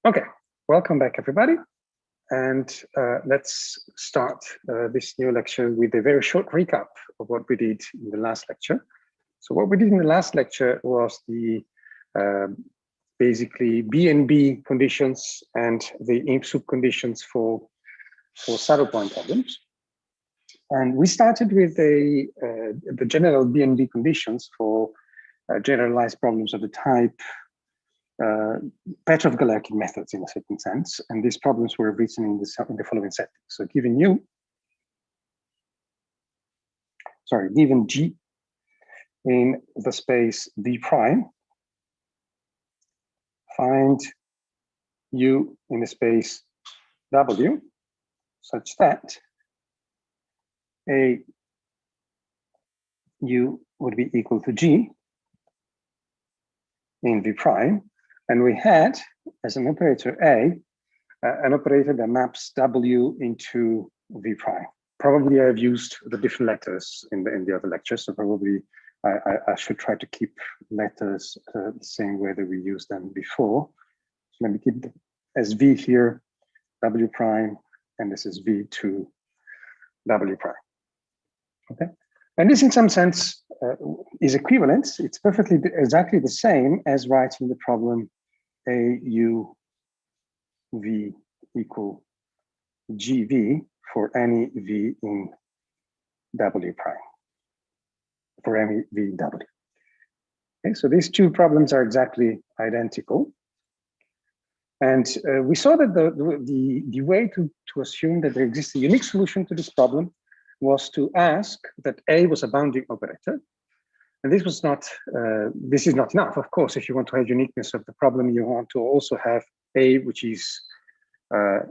Okay, welcome back, everybody. And let's start this new lecture with a very short recap of what we did in the last lecture. So what we did in the last lecture was the basically BNB conditions and the inf-sup conditions for saddle point problems. And we started with the general BNB conditions for generalized problems of the type Petrov-Galerkin methods in a certain sense, and these problems were written in the following setting. So given G in the space V prime, find U in the space W such that A U would be equal to G in V prime. And we had, as an operator A, an operator that maps W into V prime. Probably I've used the different letters in the other lectures, so probably I should try to keep letters the same way that we used them before. So let me keep as V here, W prime, and this is V to W prime. Okay. And this, in some sense, is equivalent. It's perfectly exactly the same as writing the problem A U V equal GV for any V in W prime, for any V in W. Okay, so these two problems are exactly identical. And we saw that the way to assume that there exists a unique solution to this problem was to ask that A was a bounding operator. And this was not, this is not enough. Of course, if you want to have uniqueness of the problem, you want to also have A, which is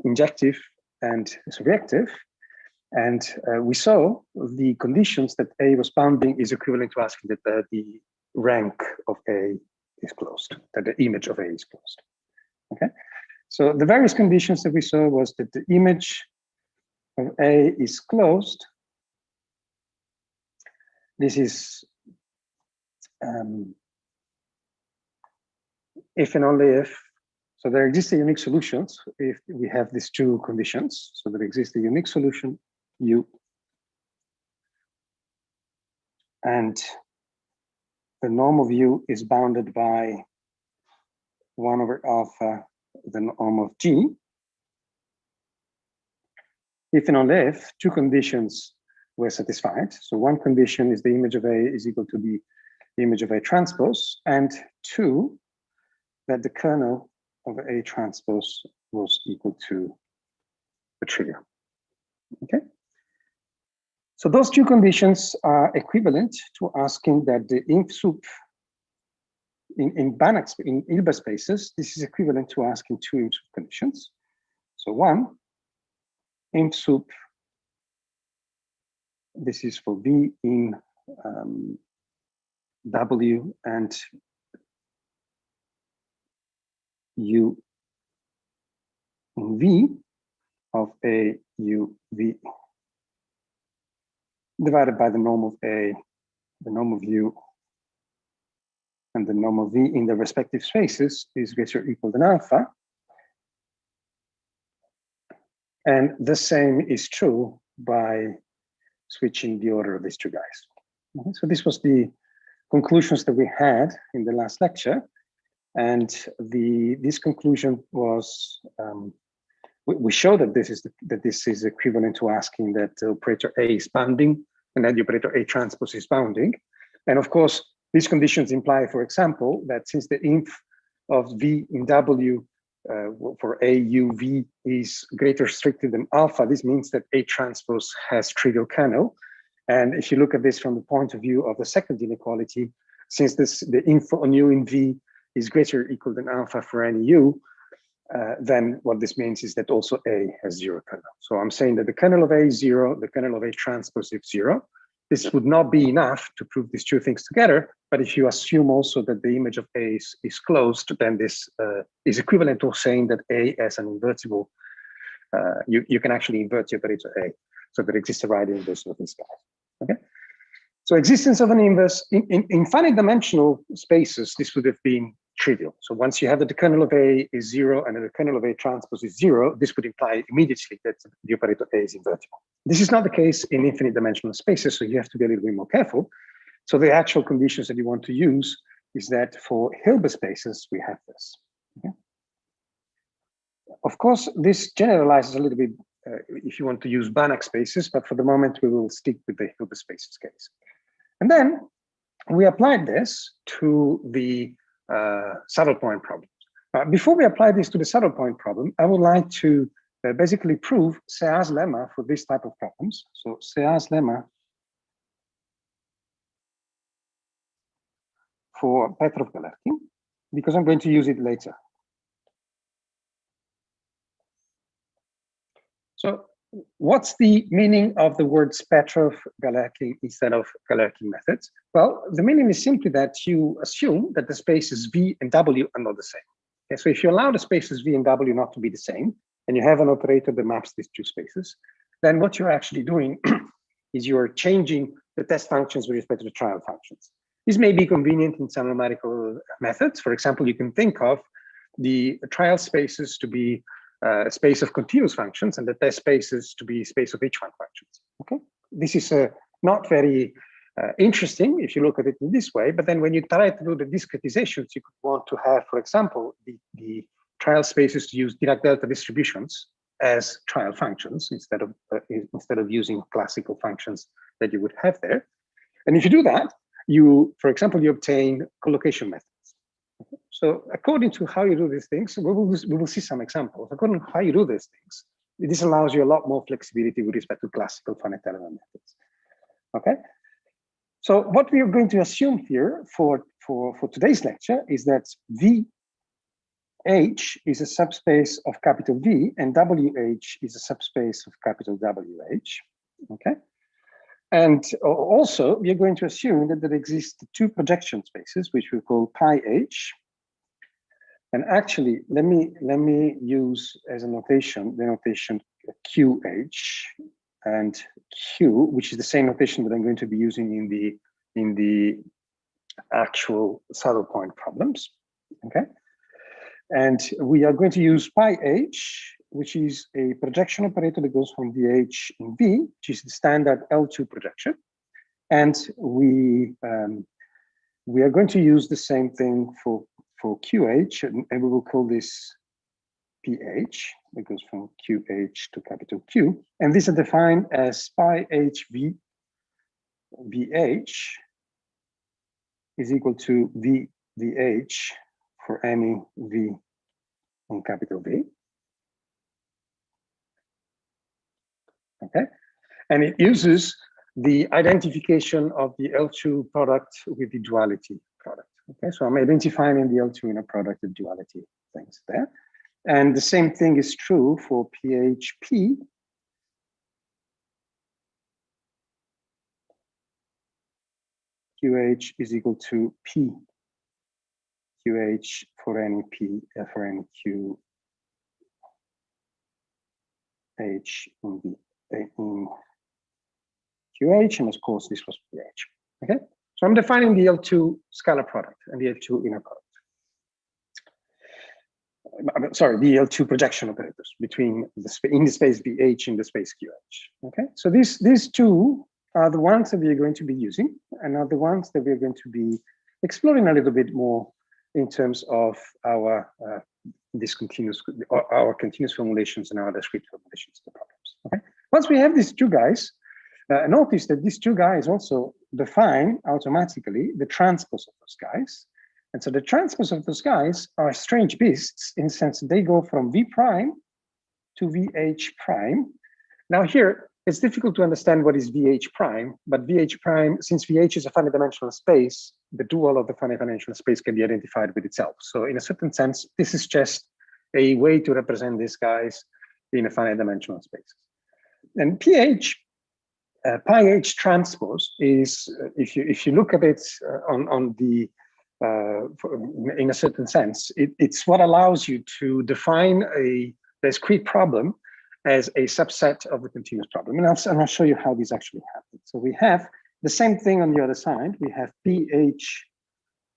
injective and reactive. And we saw the conditions that A was bounding is equivalent to asking that the rank of A is closed, that the image of A is closed. Okay, so the various conditions that we saw was that the image of A is closed. This is if and only if, so there exists a unique solutions if we have these two conditions. So there exists a unique solution U, and the norm of U is bounded by 1 over alpha, the norm of G. If and only if two conditions were satisfied. So one condition is the image of A is equal to the image of A transpose, and two, that the kernel of A transpose was equal to the trigger. Okay. So those two conditions are equivalent to asking that the inf-sup in Hilbert spaces, this is equivalent to asking two inf-sup conditions. So one, inf-sup, this is for V in W and U in V of A U V divided by the norm of A, the norm of U, and the norm of V in the respective spaces is greater or equal than alpha. And the same is true by switching the order of these two guys. Okay, so this was the conclusions that we had in the last lecture. And this conclusion was, we show that this is equivalent to asking that the operator A is bounding and that the operator A transpose is bounding. And of course, these conditions imply, for example, that since the inf of V in W for A U V is greater restricted than alpha, this means that A transpose has trivial kernel. And if you look at this from the point of view of the second inequality, since the info on U in V is greater or equal than alpha for any U, then what this means is that also A has zero kernel. So I'm saying that the kernel of A is zero, the kernel of A transpose is zero. This would not be enough to prove these two things together, but if you assume also that the image of A is closed, then this is equivalent to saying that A as an invertible, you can actually invert the operator A. So there exists a right inverse of this guy. Okay. So existence of an inverse in finite dimensional spaces, this would have been trivial. So once you have that the kernel of A is 0 and then the kernel of A transpose is 0, this would imply immediately that the operator A is invertible. This is not the case in infinite dimensional spaces, so you have to be a little bit more careful. So the actual conditions that you want to use is that for Hilbert spaces, we have this. Okay? Of course, this generalizes a little bit if you want to use Banach spaces, but for the moment, we will stick with the Hilbert spaces case. And then we applied this to the saddle point problem. Before we apply this to the saddle point problem, I would like to basically prove Sear's lemma for this type of problems. So Sear's lemma for Petrov-Galerkin, because I'm going to use it later. So what's the meaning of the words Petrov-Galerkin instead of Galerkin methods? Well, the meaning is simply that you assume that the spaces V and W are not the same. Okay, so if you allow the spaces V and W not to be the same, and you have an operator that maps these two spaces, then what you're actually doing is you're changing the test functions with respect to the trial functions. This may be convenient in some numerical methods. For example, you can think of the trial spaces to be a space of continuous functions and the test spaces to be space of H1 functions. Okay, this is not very interesting if you look at it in this way, but then when you try to do the discretizations, you could want to have, for example, the trial spaces to use Dirac delta distributions as trial functions instead of using classical functions that you would have there. And if you do that, for example, you obtain collocation methods. So according to how you do these things, we will see some examples. According to how you do these things, this allows you a lot more flexibility with respect to classical finite element methods. Okay. So what we are going to assume here for today's lecture is that VH is a subspace of capital V and WH is a subspace of capital WH. Okay. And also, we are going to assume that there exist two projection spaces, which we call pi h. And actually, let me use as a notation the notation QH and Q, which is the same notation that I'm going to be using in the actual saddle point problems. Okay, and we are going to use pi h, which is a projection operator that goes from VH in V, which is the standard L2 projection. And we are going to use the same thing for QH, and we will call this PH, that goes from QH to capital Q. And these are defined as pi HV VH is equal to VH for any V on capital V. Okay, and it uses the identification of the L2 product with the duality product. Okay, so I'm identifying in the L2 inner product the duality things there. And the same thing is true for PHP. QH is equal to P QH for any P for any Q H in the in QH, and of course this was PH. Okay, so I'm defining the L2 scalar product and the L2 inner product. Sorry, the L2 projection operators between in the space VH and the space QH. Okay, so these two are the ones that we are going to be using, and are the ones that we are going to be exploring a little bit more in terms of our our continuous formulations and our discrete formulations of the problems. Okay, once we have these two guys, notice that these two guys also define automatically the transpose of those guys. And so the transpose of those guys are strange beasts in the sense that they go from V prime to VH prime. Now here, it's difficult to understand what is VH prime, but VH prime, since VH is a finite dimensional space, the dual of the finite dimensional space can be identified with itself. So in a certain sense, this is just a way to represent these guys in a finite dimensional space. And PH, pi h transpose is, if you look at it on the in a certain sense, it's what allows you to define a discrete problem as a subset of the continuous problem. And I'll show you how this actually happens. So we have the same thing on the other side. We have PH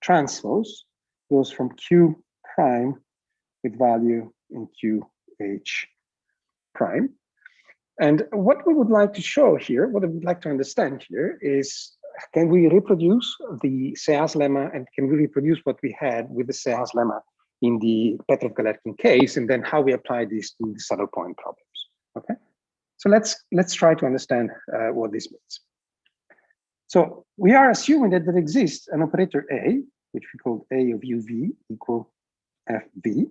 transpose goes from Q prime with value in QH prime. And what we would like to show here, what I would like to understand here is, can we reproduce the Sear's lemma, and can we reproduce what we had with the Sear's lemma in the Petrov-Galerkin case, and then how we apply this to the saddle point problems? Okay, so let's try to understand what this means. So we are assuming that there exists an operator A, which we call A of UV equal FV.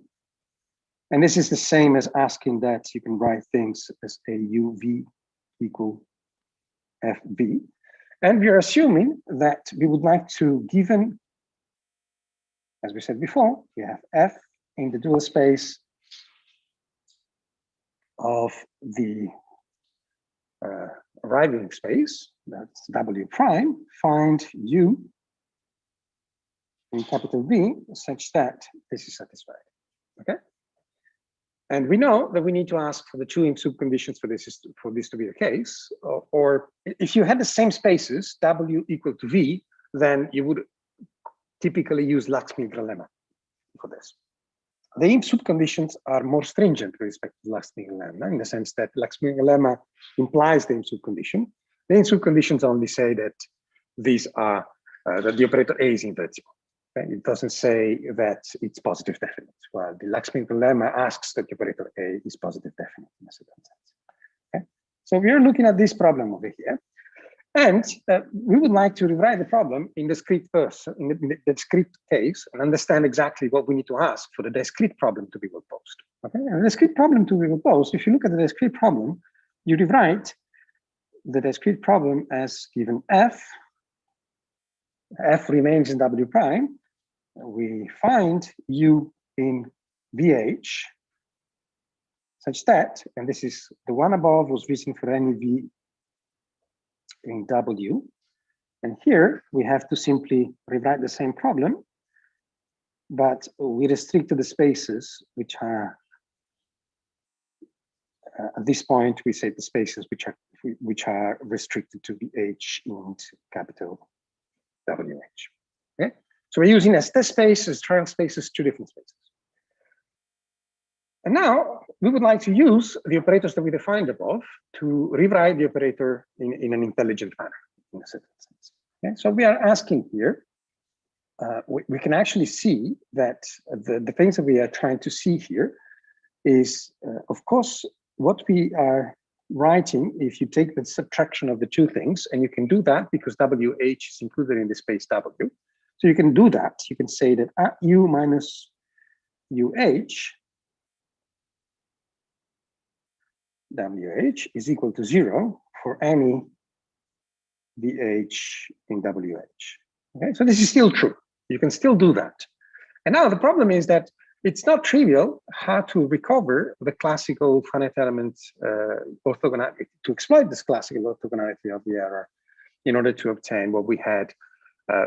And this is the same as asking that you can write things as a UV equal FV. And we are assuming that we would like to, given, as we said before, we have F in the dual space of the arriving space, that's W prime, find U in capital V such that this is satisfied, okay? And we know that we need to ask for the two inf-sup conditions for this to be the case. Or if you had the same spaces, W equal to V, then you would typically use Lax-Milgren lemma for this. The inf-sup conditions are more stringent with respect to Lax-Milgren lemma, in the sense that Lax-Milgren lemma implies the inf-sup condition. The inf-sup conditions only say that these are that the operator A is invertible. Okay? It doesn't say that it's positive definite. Well, the Lax-Milgren lemma asks that the operator A is positive definite in a certain sense. Okay? So we are looking at this problem over here, and we would like to rewrite the problem in the discrete in the discrete case, and understand exactly what we need to ask for the discrete problem to be proposed. Okay, and the discrete problem to be proposed, if you look at the discrete problem, you rewrite the discrete problem as given F remains in W prime. We find U in VH such that, and this is the one above was written for any V in W. And here we have to simply rewrite the same problem, but we restricted the spaces which are, at this point, we say the spaces which are restricted to VH in capital WH. Okay, so we're using as test spaces, trial spaces, two different spaces. And now we would like to use the operators that we defined above to rewrite the operator in an intelligent manner, in a certain sense. Okay, so we are asking here, we can actually see that the things that we are trying to see here is, of course, what we are writing if you take the subtraction of the two things, and you can do that because WH is included in the space W. So you can do that. You can say that at U minus UH, WH is equal to 0 for any VH in WH. Okay, so this is still true. You can still do that. And now the problem is that it's not trivial how to recover the classical finite element orthogonality, to exploit this classical orthogonality of the error in order to obtain what we had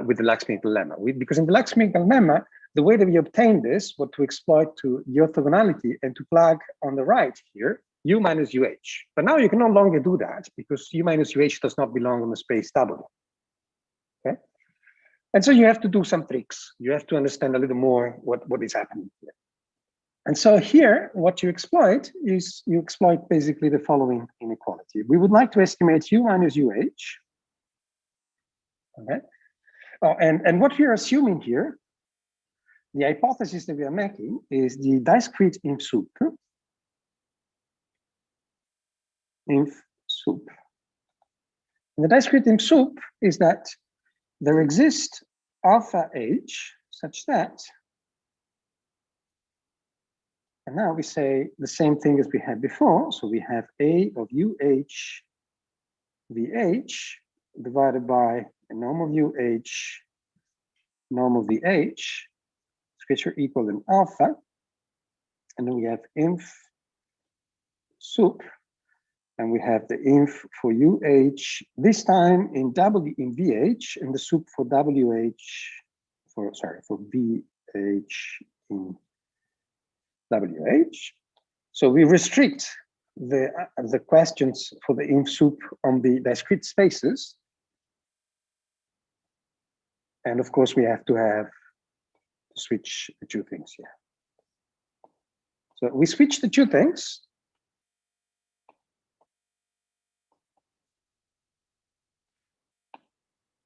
with the Lax-Milgren lemma. Because in the Lax-Milgren lemma, the way that we obtained this was to exploit to the orthogonality and to plug on the right here U minus UH. But now you can no longer do that because U minus UH does not belong on the space W. Okay? And so you have to do some tricks. You have to understand a little more what is happening here. And so here, what you exploit is you exploit basically the following inequality. We would like to estimate U minus UH. Okay. Oh, and what we are assuming here, the hypothesis that we are making is the discrete inf-sup. Inf-sup. And the discrete inf-sup is that there exists alpha H such that, and now we say the same thing as we had before. So we have A of UH VH divided by a norm of UH, norm of VH, which are equal in alpha. And then we have inf-sup, and we have the inf for UH, this time in W in VH, and the sup for WH, for VH in WH. So we restrict the questions for the inf-sup on the discrete spaces. And of course, we have to have switch the two things here. So we switch the two things.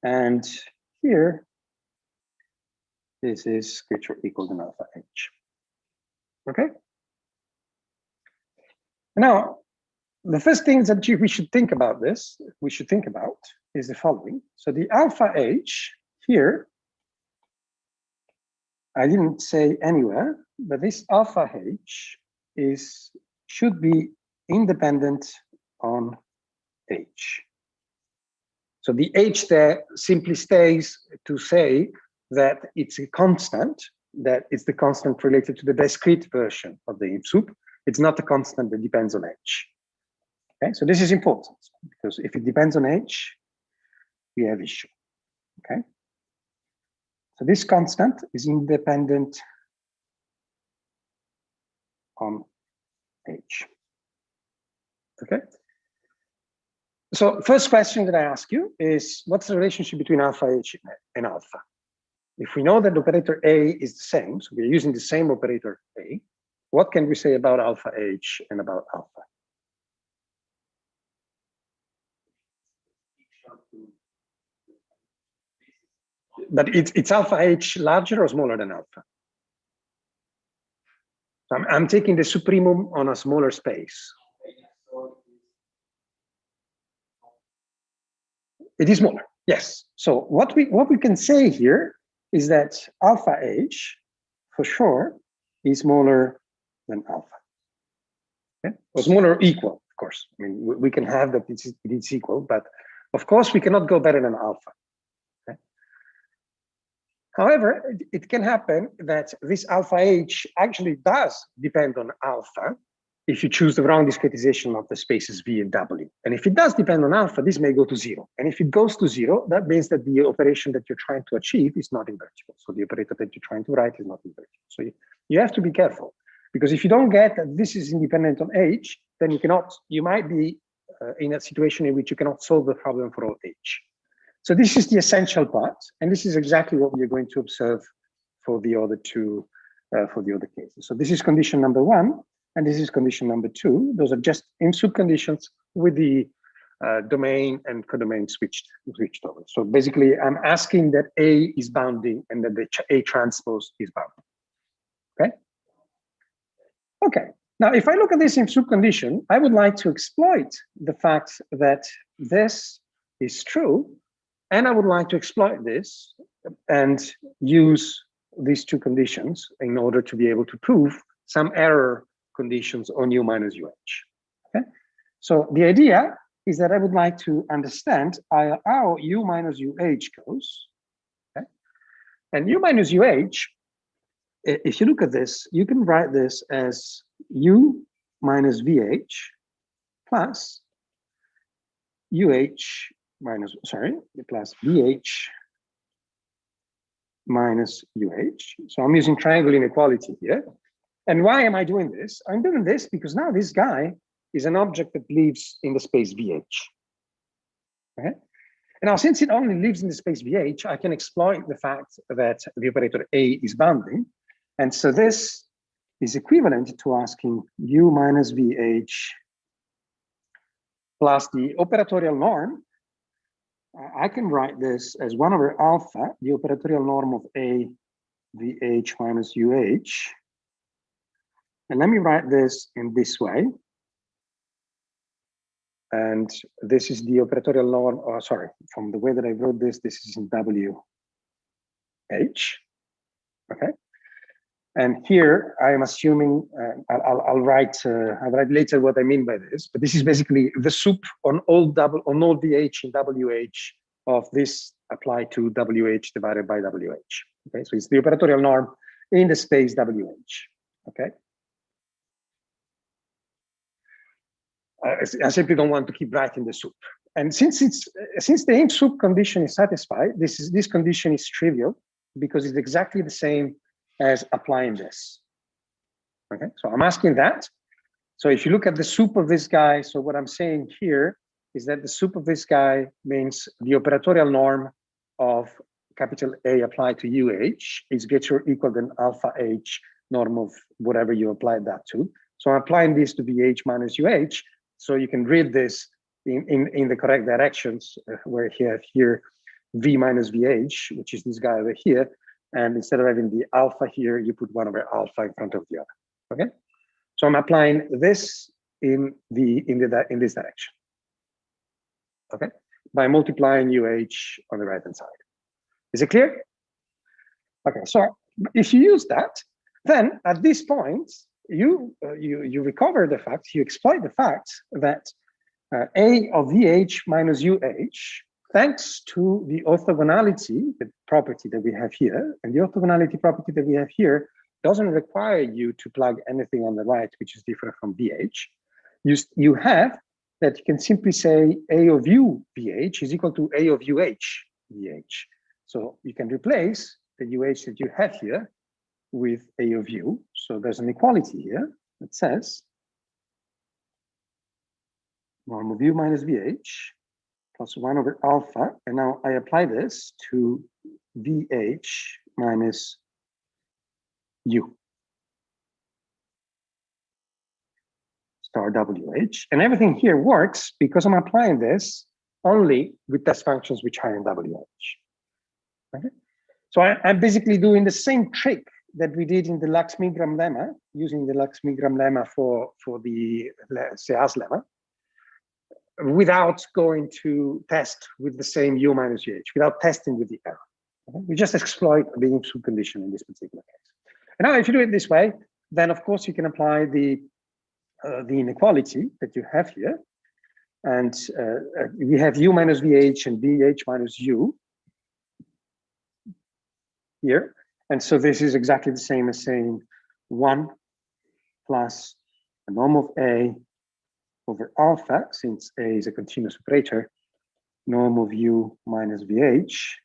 And here, this is greater or equal than alpha h. Okay. Now, the first thing that we should think about is the following. So the alpha h here, I didn't say anywhere, but this alpha h should be independent on h. So the h there simply stays to say that it's a constant, that it's the constant related to the discrete version of the inf-sup. It's not a constant that depends on h. Okay, so this is important because if it depends on h, we have issue. Okay, so this constant is independent on h. Okay. So first question that I ask you is, what's the relationship between alpha h and alpha? If we know that operator A is the same, so we're using the same operator A, what can we say about alpha h and about alpha? But it's alpha h larger or smaller than alpha? So I'm taking the supremum on a smaller space. It is smaller, yes. So what we can say here is that alpha h, for sure, is smaller than alpha. Okay? Or smaller or equal, of course. I mean, we can have that it's equal, but of course we cannot go better than alpha. Okay? However, it can happen that this alpha h actually does depend on alpha if you choose the wrong discretization of the spaces v and w. And if it does depend on alpha, this may go to 0. And if it goes to 0, that means that the operation that you're trying to achieve is not invertible. So the operator that you're trying to write is not invertible. So you have to be careful, because if you don't get that this is independent on h, then you might be in a situation in which you cannot solve the problem for all h. So this is the essential part, and this is exactly what we are going to observe for the other two, for the other cases. So this is condition number 1. And this is condition number 2. Those are just inf-sup conditions with the domain and codomain switched over. So basically, I'm asking that A is bounding and that the A transpose is bounding. Okay. Okay. Now, if I look at this inf-sup condition, I would like to exploit the fact that this is true, and I would like to exploit this and use these two conditions in order to be able to prove some error conditions on u minus uh. Okay, so the idea is that I would like to understand how u minus uh goes. Okay, and u minus uh, if you look at this, you can write this as u minus vh plus plus vh minus uh. So I'm using triangle inequality here. And why am I doing this? I'm doing this because now this guy is an object that lives in the space VH. Okay? And now, since it only lives in the space VH, I can exploit the fact that the operator A is bounding. And so this is equivalent to asking u minus VH plus the operatorial norm. I can write this as 1 over alpha, the operatorial norm of A VH minus UH. And let me write this in this way. And this is the operatorial norm, oh, sorry, from the way that I wrote this, this is in WH, okay? And here I am assuming, I'll write later what I mean by this, but this is basically the sup on all VH in WH of this applied to WH divided by WH, okay? So it's the operatorial norm in the space WH, okay? I simply don't want to keep writing the sup. And since the inf-sup condition is satisfied, this condition is trivial because it's exactly the same as applying this. Okay, so I'm asking that. So if you look at the sup of this guy, so what I'm saying here is that the sup of this guy means the operatorial norm of capital A applied to UH is greater or equal than alpha H norm of whatever you applied that to. So I'm applying this to VH minus UH, so you can read this in the correct directions, where you have here V minus VH, which is this guy over here. And instead of having the alpha here, you put 1 over alpha in front of the other. Okay, so I'm applying this in this direction. Okay, by multiplying UH on the right hand side. Is it clear? Okay, so if you use that, then at this point you recover the fact, you exploit the fact that A of VH minus UH, thanks to the orthogonality, the property that we have here, and the orthogonality property that we have here doesn't require you to plug anything on the right, which is different from VH. You have that you can simply say A of U VH is equal to A of UH VH. So you can replace the UH that you have here with A of U. So there's an equality here that says norm of U minus VH plus 1 over alpha. And now I apply this to VH minus U star WH. And everything here works because I'm applying this only with test functions which are in WH. Okay? So I'm basically doing the same trick that we did in the Lax-Milgram lemma, using the Lax-Milgram lemma for the Seas lemma, without going to test with the same U minus UH, without testing with the error. Okay? We just exploit the inf-sup condition in this particular case. And now if you do it this way, then of course you can apply the inequality that you have here. And we have U minus VH and VH minus U here. And so this is exactly the same as saying 1 plus a norm of A over alpha, since A is a continuous operator, norm of U minus VH.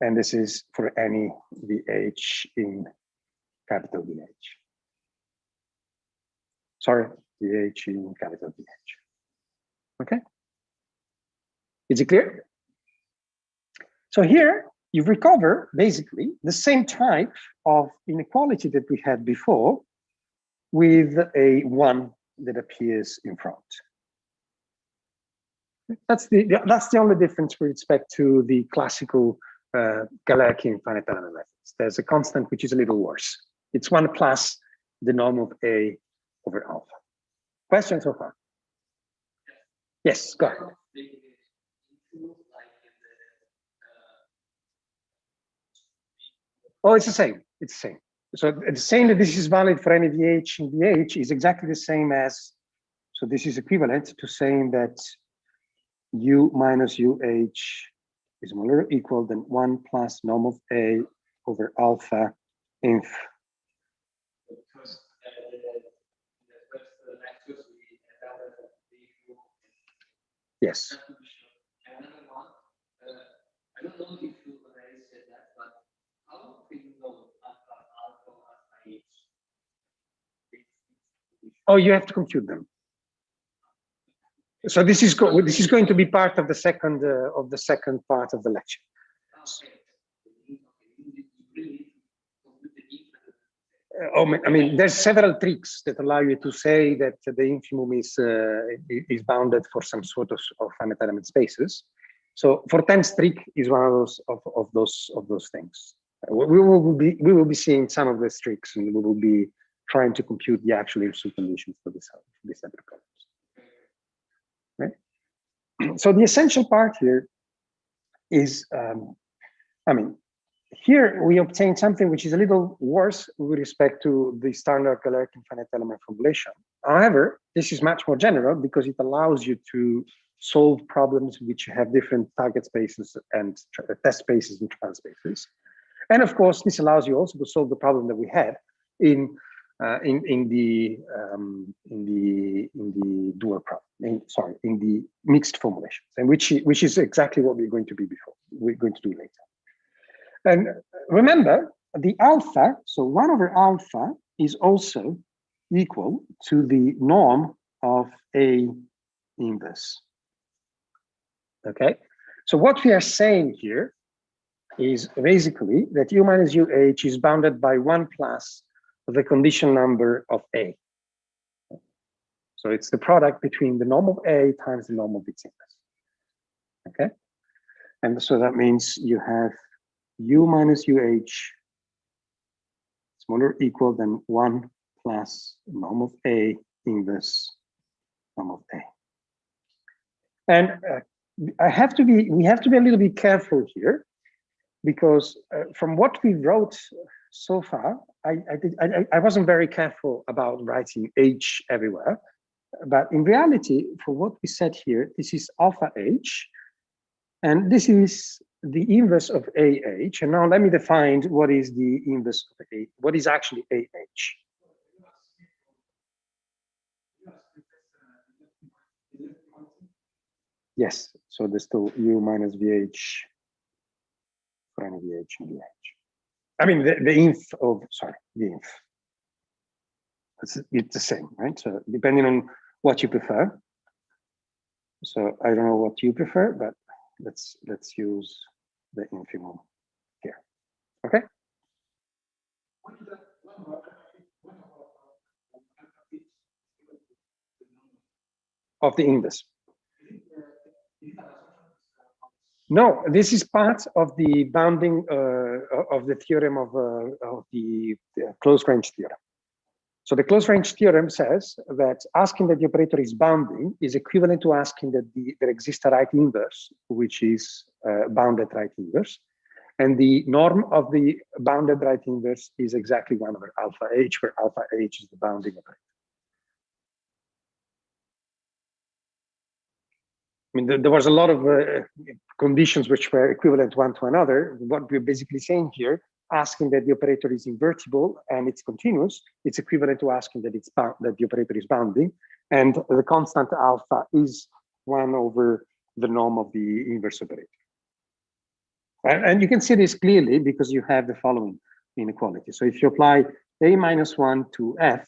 And this is for any VH in capital VH. Sorry, VH in capital VH. Okay. Is it clear? So here you recover basically the same type of inequality that we had before with a 1 that appears in front. That's the only difference with respect to the classical Galerkin finite element methods. There's a constant which is a little worse. It's 1 plus the norm of A over alpha. Question so far? Yes, go ahead. Oh, it's the same. It's the same. So the same that this is valid for any VH in VH is exactly the same as, so this is equivalent to saying that U minus UH is more or equal than 1 plus norm of A over alpha inf. Yes. Another one, I don't know if you already said that, but how can you know alpha H? Oh, you have to compute them. So this is going to be part of the second part of the lecture. I mean, there's several tricks that allow you to say that the infimum is bounded for some sort of finite element spaces. So for tense trick is one of those things. We will be seeing some of these tricks, and we will be trying to compute the actual inf-sup conditions for this type of problems. Right? So the essential part here is, I mean, here we obtain something which is a little worse with respect to the standard Galerkin finite element formulation. However, this is much more general because it allows you to solve problems which have different target spaces and test spaces and trial spaces. And of course, this allows you also to solve the problem that we had in the dual problem. In the mixed formulations, and which is exactly what we're going to do later. And remember, the alpha, so 1 over alpha is also equal to the norm of A inverse. Okay, so what we are saying here is basically that U minus UH is bounded by 1 plus the condition number of A. So it's the product between the norm of A times the norm of its inverse. Okay? And so that means you have U minus UH smaller or equal than 1 plus norm of A inverse norm of A. And we have to be a little bit careful here, because from what we wrote so far, I wasn't very careful about writing H everywhere. But in reality, for what we said here, this is alpha H, and this is the inverse of AH. And now let me define what is the inverse of A, what is actually AH. Yes, so there's still U minus VH for any VH and VH. I mean, the inf of, sorry, the inf. It's the same, right? So depending on what you prefer. So I don't know what you prefer, but let's use the infimum here. Okay. Of the inverse. No, this is part of the bounding of the theorem of the closed range theorem. So the closed range theorem says that asking that the operator is bounding is equivalent to asking that there exists a right inverse, which is bounded right inverse. And the norm of the bounded right inverse is exactly 1 over alpha H, where alpha H is the bounding operator. I mean, there was a lot of conditions which were equivalent one to another. What we're basically saying here, asking that the operator is invertible and it's continuous, it's equivalent to asking that the operator is bounding, and the constant alpha is 1 over the norm of the inverse operator. And you can see this clearly because you have the following inequality. So if you apply A minus 1 to F,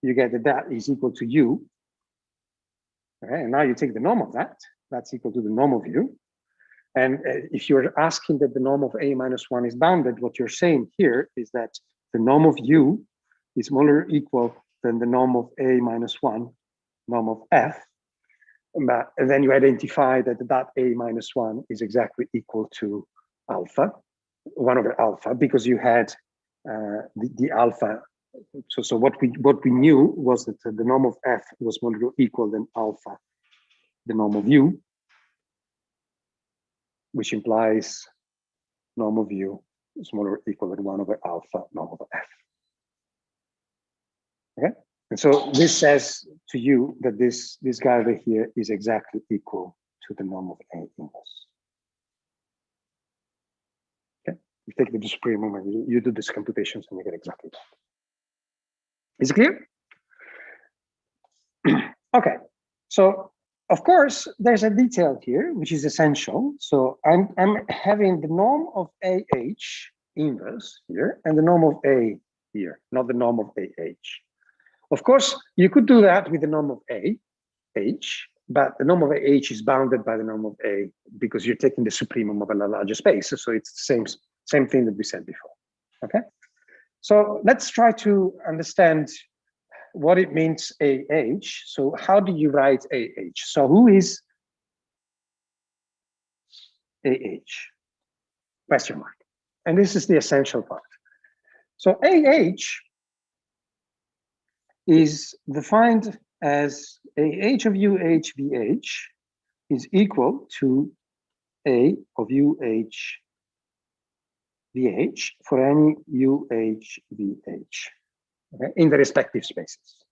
you get that is equal to U. Okay, and now you take the norm of that, that's equal to the norm of U. And if you're asking that the norm of A minus 1 is bounded, what you're saying here is that the norm of U is smaller or equal than the norm of A minus 1, norm of F. And then you identify that that A minus 1 is exactly equal to alpha, 1 over alpha, because you had the alpha. So what we knew was that the norm of F was smaller or equal than alpha, the norm of U, which implies norm of U smaller or equal than 1 over alpha, norm of F. Okay, and so this says to you that this guy over here is exactly equal to the norm of A inverse. Okay, you take the discrete moment, you do these computations and you get exactly that. Is it clear? Okay, so of course there's a detail here which is essential. So I'm having the norm of AH inverse here and the norm of A here, not the norm of AH. Of course, you could do that with the norm of AH, but the norm of AH is bounded by the norm of A because you're taking the supremum of a larger space. So it's the same thing that we said before. Okay. So let's try to understand what it means AH. So how do you write AH? So who is AH? Question mark. And this is the essential part. So AH is defined as AH of UH-VH is equal to A of UH-VH for any UH-VH, okay, in the respective spaces,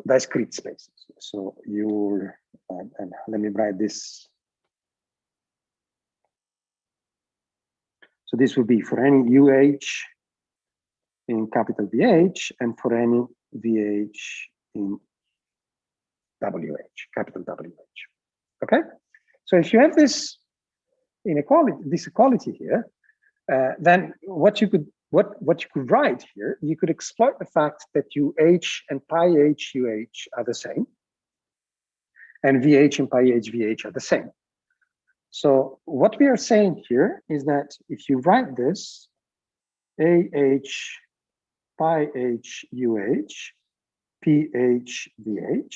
discrete spaces. So you're, and let me write this. So this would be for any UH in capital VH and for any VH in WH, capital WH. Okay, so if you have this inequality, this equality here, then what you could write here, you could exploit the fact that UH and pi H UH are the same, and VH and pi H VH are the same. So what we are saying here is that if you write this AH pi H UH PH VH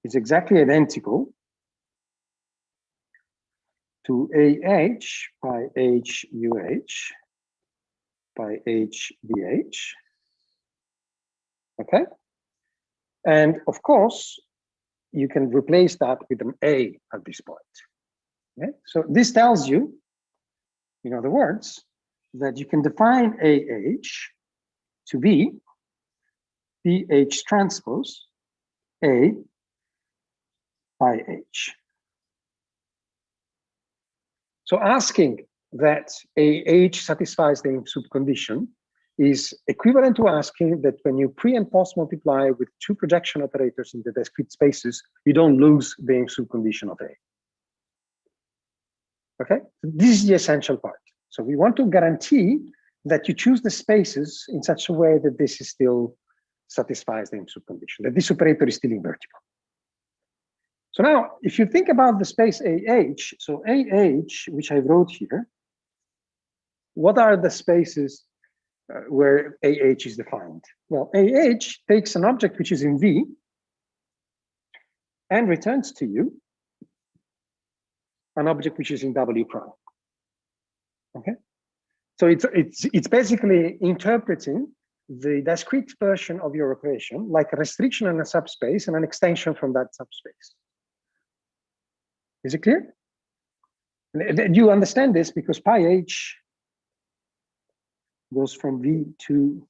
is exactly identical to AH pi H UH by HVH, okay? And of course, you can replace that with an A at this point, okay? So this tells you, in other words, that you can define AH to be PH transpose A by H. So asking that AH satisfies the inf-sup condition is equivalent to asking that when you pre and post multiply with two projection operators in the discrete spaces, you don't lose the inf-sup condition of A. Okay, this is the essential part. So we want to guarantee that you choose the spaces in such a way that this is still satisfies the inf-sup condition, that this operator is still invertible. So now, if you think about the space AH, so AH, which I wrote here, what are the spaces where AH is defined? Well, AH takes an object which is in V and returns to you an object which is in W prime. Okay, so it's basically interpreting the discrete version of your operation like a restriction in a subspace and an extension from that subspace. Is it clear? You understand this because pi H goes from V to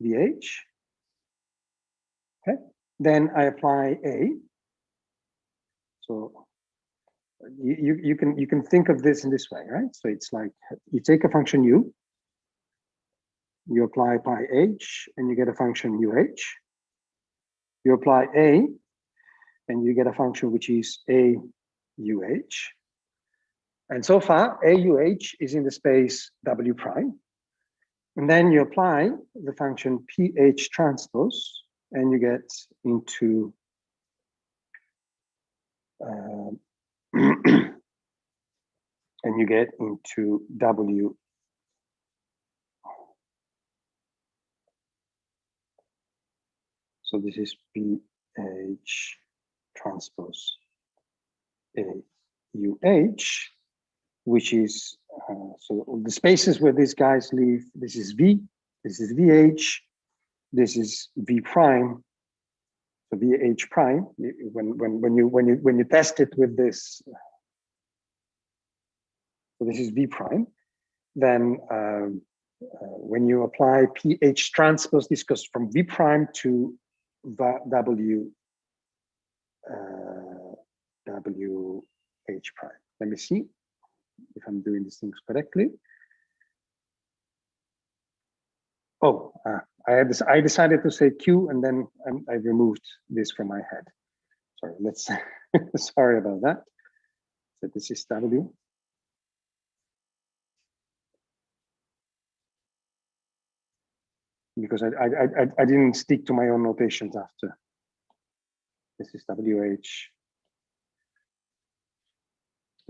VH. Okay, then I apply A. So you can think of this in this way, right? So it's like you take a function U, you apply pi H, and you get a function UH. You apply A, and you get a function which is AUH. And so far, AUH is in the space W prime. And then you apply the function PH transpose, and you get into and you get into W. So this is PH transpose AUH, which is so the spaces where these guys live. This is V, this is VH, this is V prime. So VH prime. When you test it with this, so this is V prime. Then when you apply PH transpose, this goes from V prime to W WH prime. Let me see if I'm doing these things correctly. Oh, I decided to say Q and then I removed this from my head. Sorry, let's sorry about that. So this is W. Because I didn't stick to my own notations after. This is WH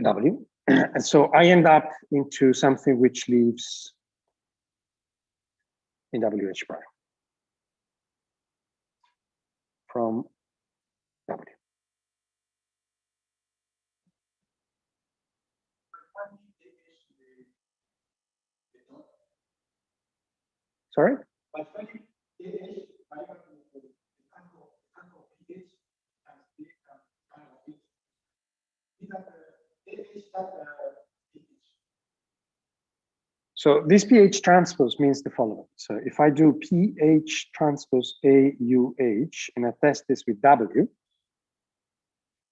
W. And so I end up into something which leaves in WH prime from W. Sorry? So this PH transpose means the following. So if I do PH transpose AUH and I test this with W,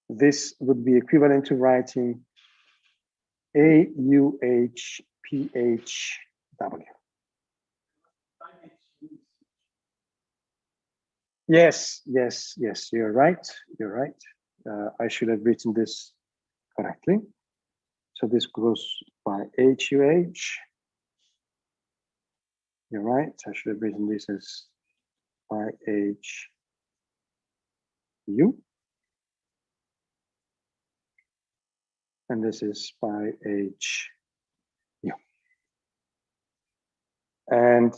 this would be equivalent to writing AUH PH W. Yes, you're right. You're right. I should have written this correctly. So this goes by HUH. You're right. I should have written this as by HU. and this is pi h u. And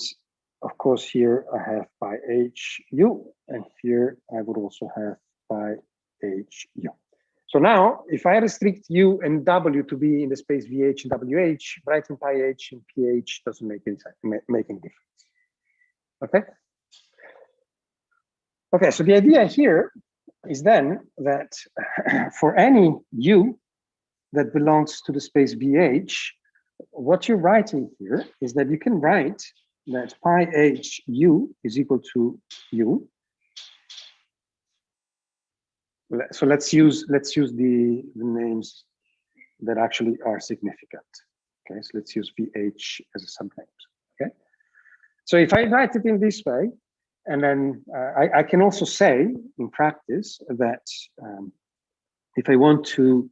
of course, here I have pi h u, and here I would also have pi h u. So now, if I restrict u and w to be in the space vh and wh, writing pi h and ph doesn't make any difference. Okay. Okay. So the idea here is then that for any u that belongs to the space vh, what you're writing here is that you can write that pi h u is equal to u. So let's use the names that actually are significant. Okay, so let's use VH as a subname. Okay, so if I write it in this way, and then I can also say in practice that if I want to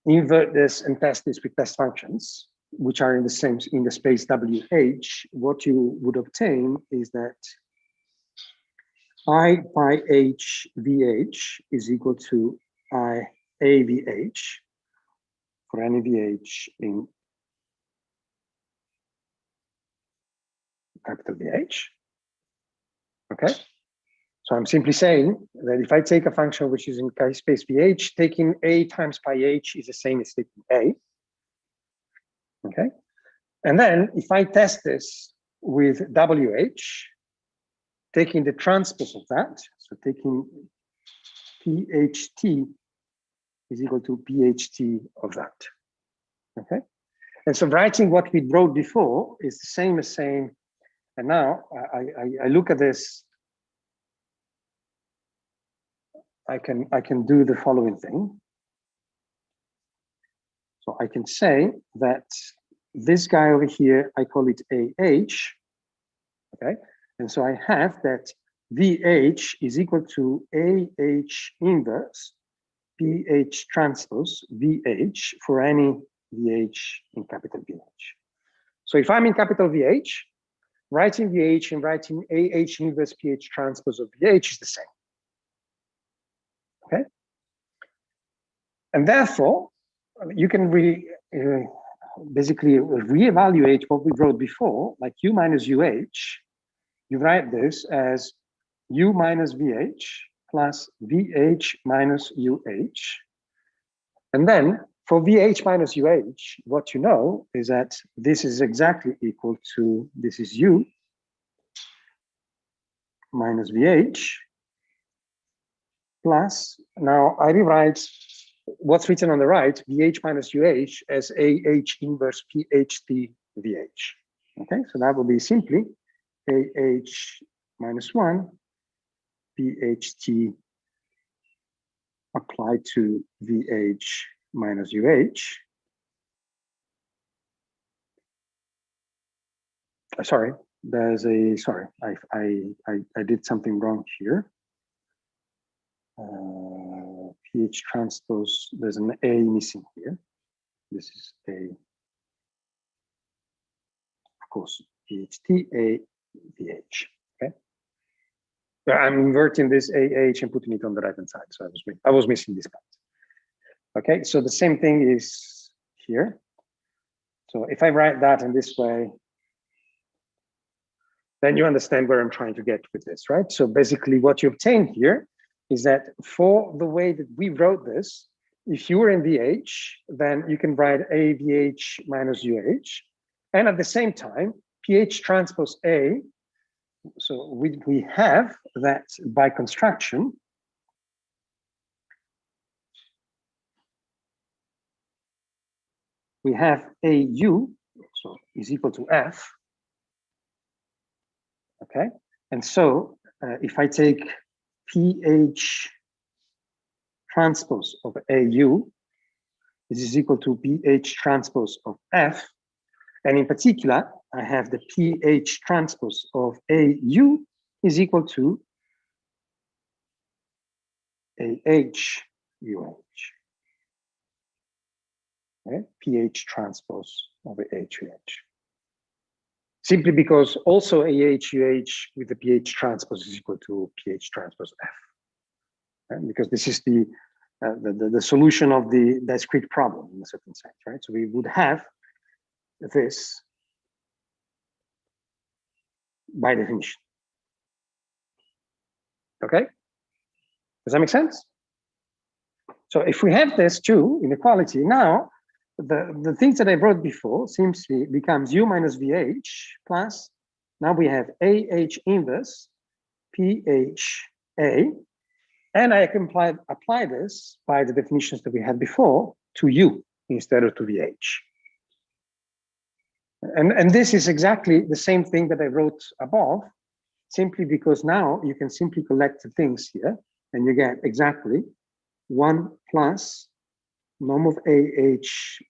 invert this and test this with test functions, which are in the space WH, what you would obtain is that I pi h VH is equal to I a VH for any VH in capital VH. Okay. So I'm simply saying that if I take a function which is in space VH, taking A times pi h is the same as taking A. Okay. And then if I test this with WH, taking the transpose of that, so taking PHT is equal to PHT of that. Okay. And so writing what we wrote before is the same as saying, and now I look at this, I can do the following thing. So I can say that this guy over here, I call it AH, okay? And so I have that VH is equal to AH inverse PH transpose VH for any VH in capital VH. So if I'm in capital VH, writing VH and writing AH inverse PH transpose of VH is the same. Okay. And therefore, you can basically reevaluate what we wrote before, like u minus UH. You write this as u minus VH plus VH minus UH. And then for VH minus UH, what you know is that this is exactly equal to, this is u minus VH plus, now I rewrite what's written on the right, VH minus UH as AH inverse PHT VH. Okay, so that will be simply AH minus 1 PHT applied to VH minus UH. Sorry, there's a, sorry, I did something wrong here. PH transpose, there's an A missing here. This is A, of course, PHT, A, VH, okay? But I'm inverting this AH and putting it on the right-hand side, so I was missing this part. Okay, so the same thing is here. So if I write that in this way, then you understand where I'm trying to get with this, right? So basically what you obtain here is that for the way that we wrote this, if you were in VH, then you can write AVH minus UH. And at the same time, PH transpose A, so we have that by construction, we have AU, so is equal to F, okay? And so if I take PH transpose of AU, this is equal to PH transpose of F. And in particular, I have the PH transpose of AU is equal to AH-UH. Okay? PH transpose of AH-UH. Simply because also AH-UH with the PH transpose is equal to PH transpose F. Okay? Because this is the the solution of the discrete problem in a certain sense, right? So we would have this by definition. Okay, does that make sense? So if we have this two inequality, now the things that I wrote before simply becomes u minus vh plus, now we have ah inverse pha, and I can apply this by the definitions that we had before to u instead of to vh. And this is exactly the same thing that I wrote above, simply because now you can simply collect the things here, and you get exactly 1 plus norm of ah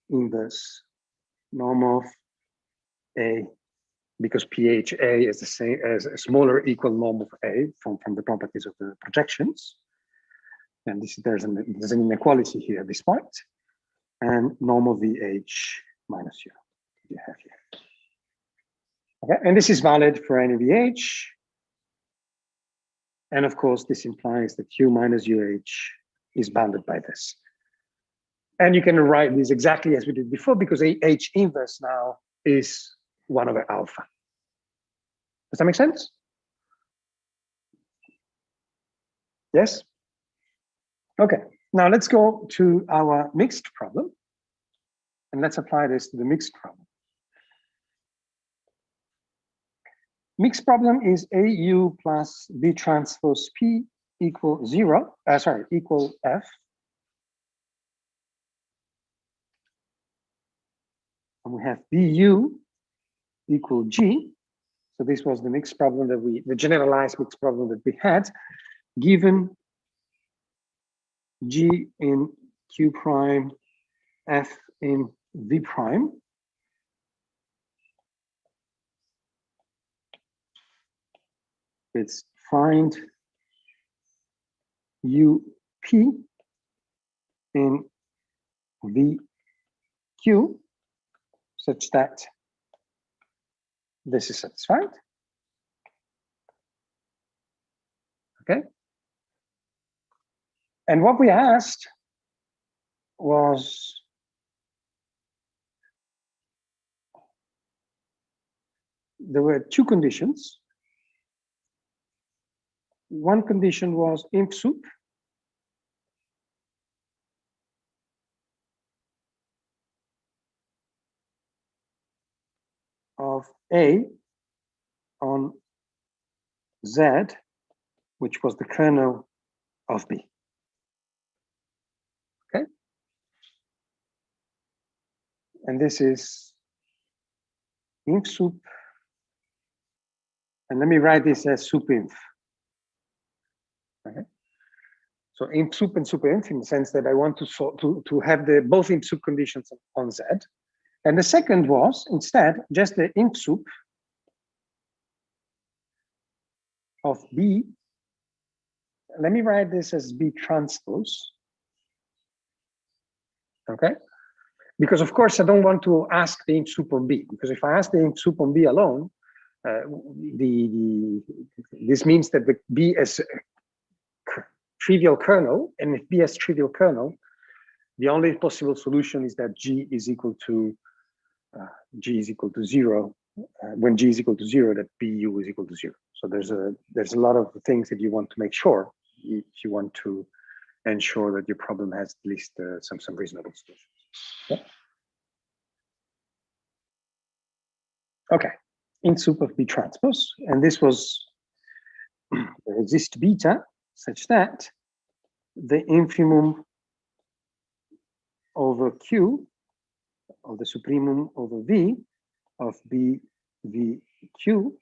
inverse norm of a, because pha is the same as a smaller equal norm of a from the properties of the projections. And there's an inequality here at this point, and norm of vh minus u you have here. Okay, and this is valid for any vh. And of course, this implies that u minus uh is bounded by this. And you can write this exactly as we did before, because h inverse now is 1 over alpha. Does that make sense? Yes? Okay, now let's go to our mixed problem. And let's apply this to the mixed problem. Mixed problem is AU plus B transpose P equal 0, equal F. And we have BU equal G. So this was the mixed problem that the generalized mixed problem that we had, given G in Q prime, F in V prime. It's find UP in VQ such that this is satisfied. Okay. And what we asked was there were two conditions. One condition was inf-sup, of A on Z, which was the kernel of B. Okay. And this is inf-sup. And let me write this as sup-inf. Okay. So inf-sup and sup-inf, in the sense that I want to have the both inf-sup conditions on Z. And the second was instead just the inf-sup of B. Let me write this as B transpose. Okay. Because of course I don't want to ask the inf-sup on B, because if I ask the inf-sup on B alone, this means that the B is a trivial kernel, and if B has trivial kernel, the only possible solution is that G is equal to 0. When G is equal to 0, that BU is equal to 0. So there's a lot of things that you want to make sure if you want to ensure that your problem has at least some reasonable solutions. Okay. Okay. Inf-sup of B transpose, and this was resist beta such that the infimum over Q, or the supremum over V of B V Q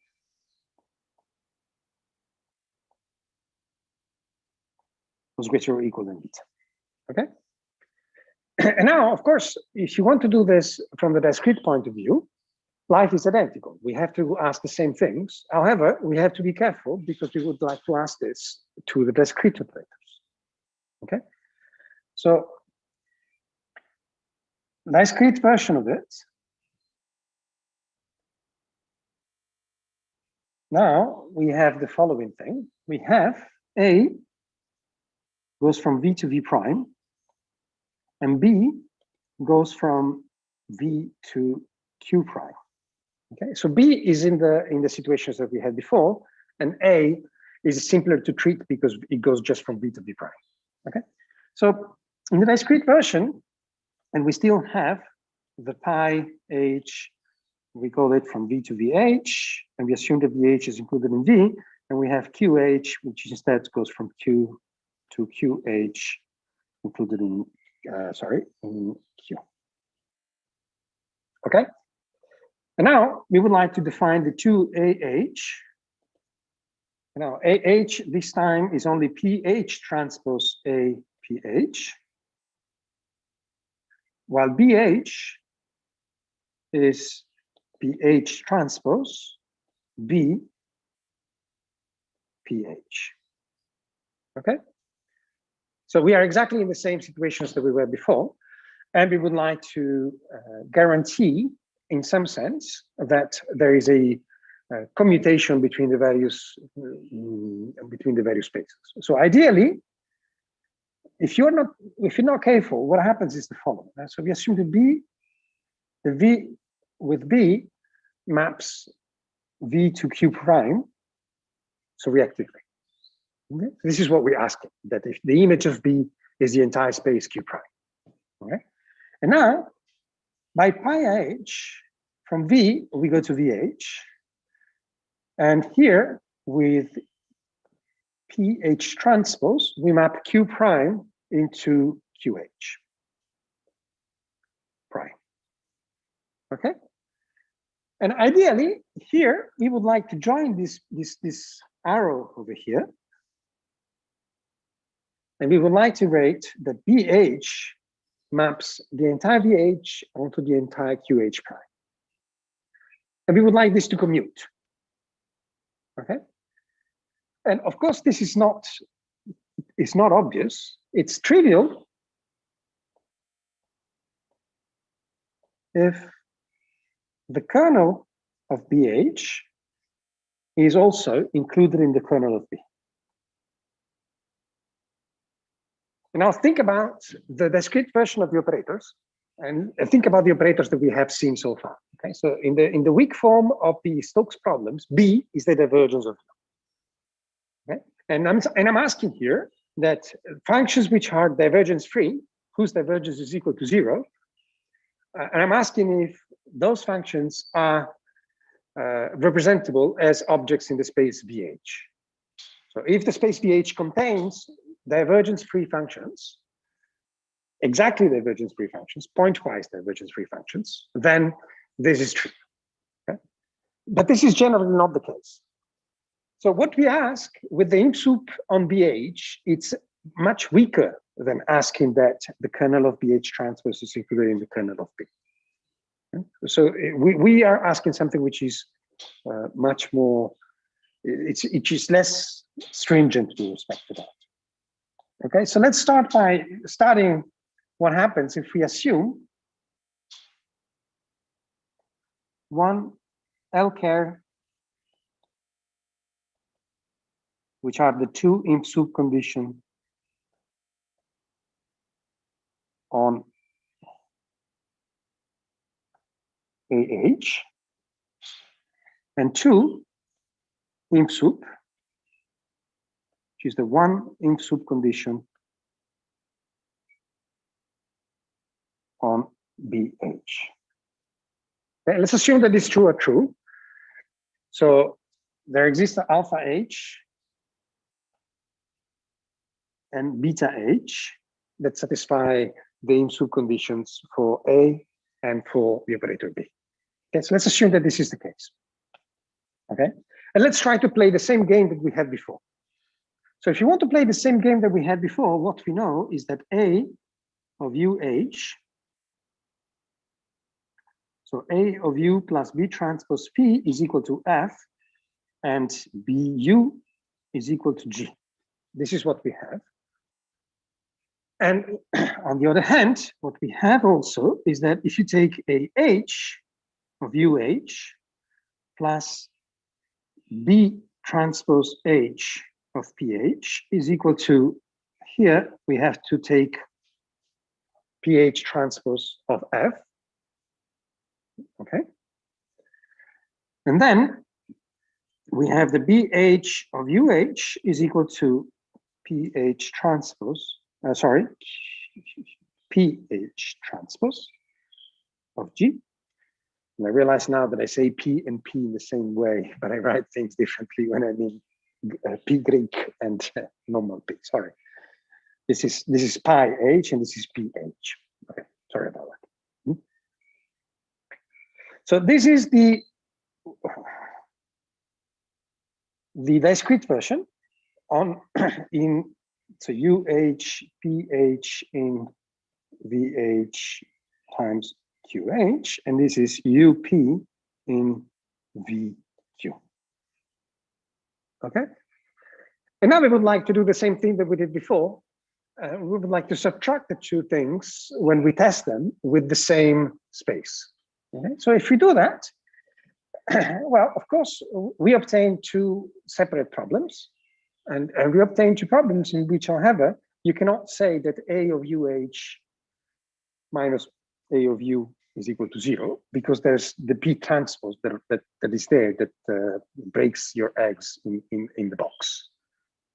was greater or equal than beta. Okay. And now, of course, if you want to do this from the discrete point of view, life is identical. We have to ask the same things. However, we have to be careful because we would like to ask this to the discrete operators. Okay. So, discrete version of it. Now we have the following thing. We have A goes from V to V prime. and B goes from V to Q prime. Okay, so B is in the situations that we had before, and A is simpler to treat because it goes just from V to V prime. Okay, so in the discrete version, and we still have the pi h, we call it from V to VH, and we assume that VH is included in V, and we have QH, which instead goes from Q to QH, included in, in Q. Okay, and now we would like to define the two AH. Now AH this time is only PH transpose A PH, while BH is PH transpose B PH. Okay, so we are exactly in the same situations that we were before, and we would like to guarantee, in some sense, that there is a commutation between the various spaces. So ideally, if you're not careful, what happens is the following. So we assume that the V with B maps V to Q prime, so reactively. Okay? This is what we're asking, that if the image of B is the entire space Q prime. Okay? And now, by pi h, from V, we go to VH. And here, with PH transpose, we map Q prime into QH prime. Okay? And ideally, here, we would like to join this arrow over here. And we would like to rate that BH maps the entire VH onto the entire QH prime. And we would like this to commute. Okay? And of course, this is not obvious. It's trivial if the kernel of BH is also included in the kernel of B. And now think about the discrete version of the operators, and think about the operators that we have seen so far. Okay, so in the weak form of the Stokes problems, B is the divergence of U. Okay, and I'm asking here that functions which are divergence free, whose divergence is equal to 0, and I'm asking if those functions are representable as objects in the space VH. So if the space VH contains divergence-free functions, exactly divergence-free functions, pointwise divergence-free functions, then this is true. Okay? But this is generally not the case. So what we ask with the inf-sup on BH, it's much weaker than asking that the kernel of BH transpose is included in the kernel of B. Okay? So we are asking something which is much more, it is less stringent with respect to that. Okay, so let's start by studying what happens if we assume one L-care, which are the two inf-sup conditions on AH, and two inf-sup, which is the one inf-sup condition on BH. Okay, let's assume that these two are true. So there exists alpha H and beta H that satisfy the inf-sup conditions for A and for the operator B. Okay, so let's assume that this is the case. Okay, and let's try to play the same game that we had before. So if you want to play the same game that we had before, what we know is that A of UH, so A of U plus B transpose P is equal to F, and BU is equal to G. This is what we have. And on the other hand, what we have also is that if you take a H of UH plus B transpose H of PH is equal to, here we have to take pH transpose of F. Okay. And then we have the BH of UH is equal to pH transpose, pH transpose of G. And I realize now that I say P and P in the same way, but I write things differently when I mean P Greek and normal P. Sorry. This is pi H and this is pH. Okay, sorry about that. So this is the discrete version on so UH pH in VH times QH, and this is UP in VQ. Okay. And now we would like to do the same thing that we did before. We would like to subtract the two things when we test them with the same space. Okay? So if we do that, well, of course, we obtain two separate problems, and we obtain two problems in which, however, you cannot say that A of UH minus A of U is equal to 0, because there's the P transpose that is there that breaks your eggs in the box.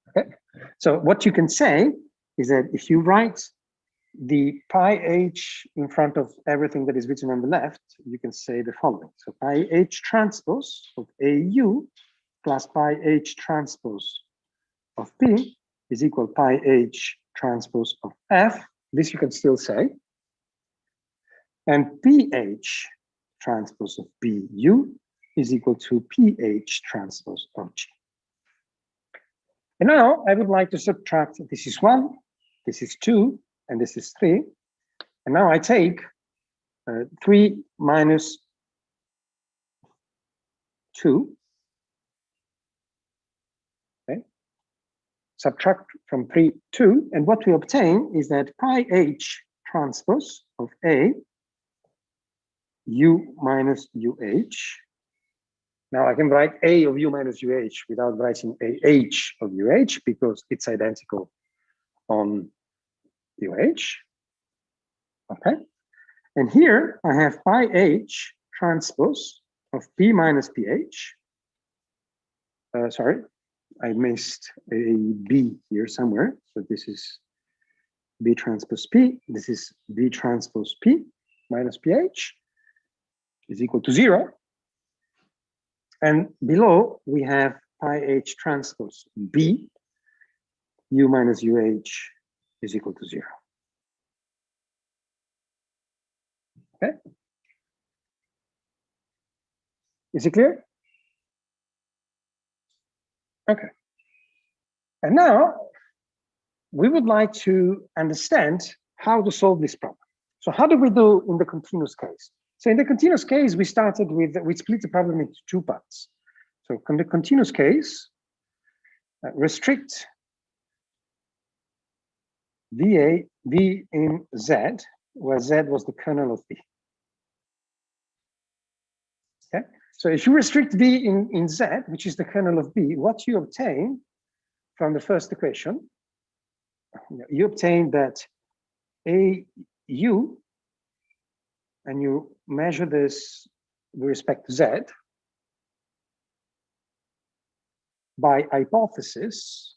Okay, so what you can say is that if you write the pi h in front of everything that is written on the left, you can say the following. So pi h transpose of AU plus pi h transpose of P is equal to pi h transpose of F. This you can still say. And pH transpose of BU is equal to pH transpose of G. And now I would like to subtract, this is 1, this is 2, and this is 3. And now I take 3 minus 2. Okay. Subtract from 3, 2. And what we obtain is that pi h transpose of A, U minus UH. Now I can write A of U minus UH without writing AH of UH because it's identical on UH. Okay. And here I have pi H transpose of P minus PH. Sorry, I missed a B here somewhere. So this is B transpose P. This is B transpose P minus PH is equal to 0. And below we have pi H transpose B, U minus UH is equal to 0. Okay. Is it clear? Okay. And now we would like to understand how to solve this problem. So how do we do in the continuous case? So in the continuous case, we started with, we split the problem into two parts. So in the continuous case, restrict V in Z, where Z was the kernel of V. Okay, so if you restrict V in Z, which is the kernel of V, what you obtain from the first equation, you obtain that AU, and you measure this with respect to Z, by hypothesis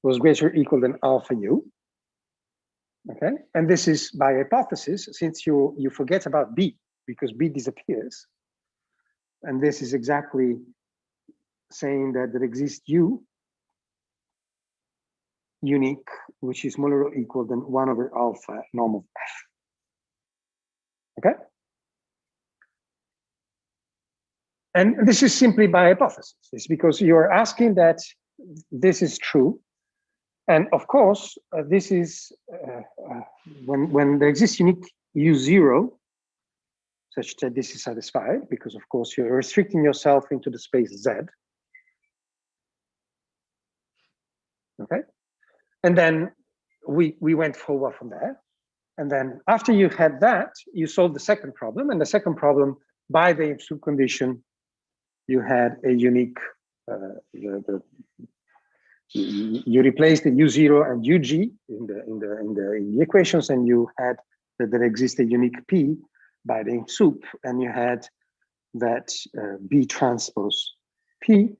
was greater or equal than alpha U. Okay, and this is by hypothesis, since you forget about B, because B disappears. And this is exactly saying that there exists U unique, which is smaller or equal than 1 over alpha norm of F. Okay? And this is simply by hypothesis. It's because you're asking that this is true. And of course, this is when there exists unique U0, such that this is satisfied, because of course you're restricting yourself into the space Z. Okay. And then we went forward from there. And then after you had that, you solved the second problem. And the second problem, by the inf-sup condition, you had a unique, the you replace the u0 and ug in the equations, and you had that there exists a unique p by the inf-sup, and you had that b transpose p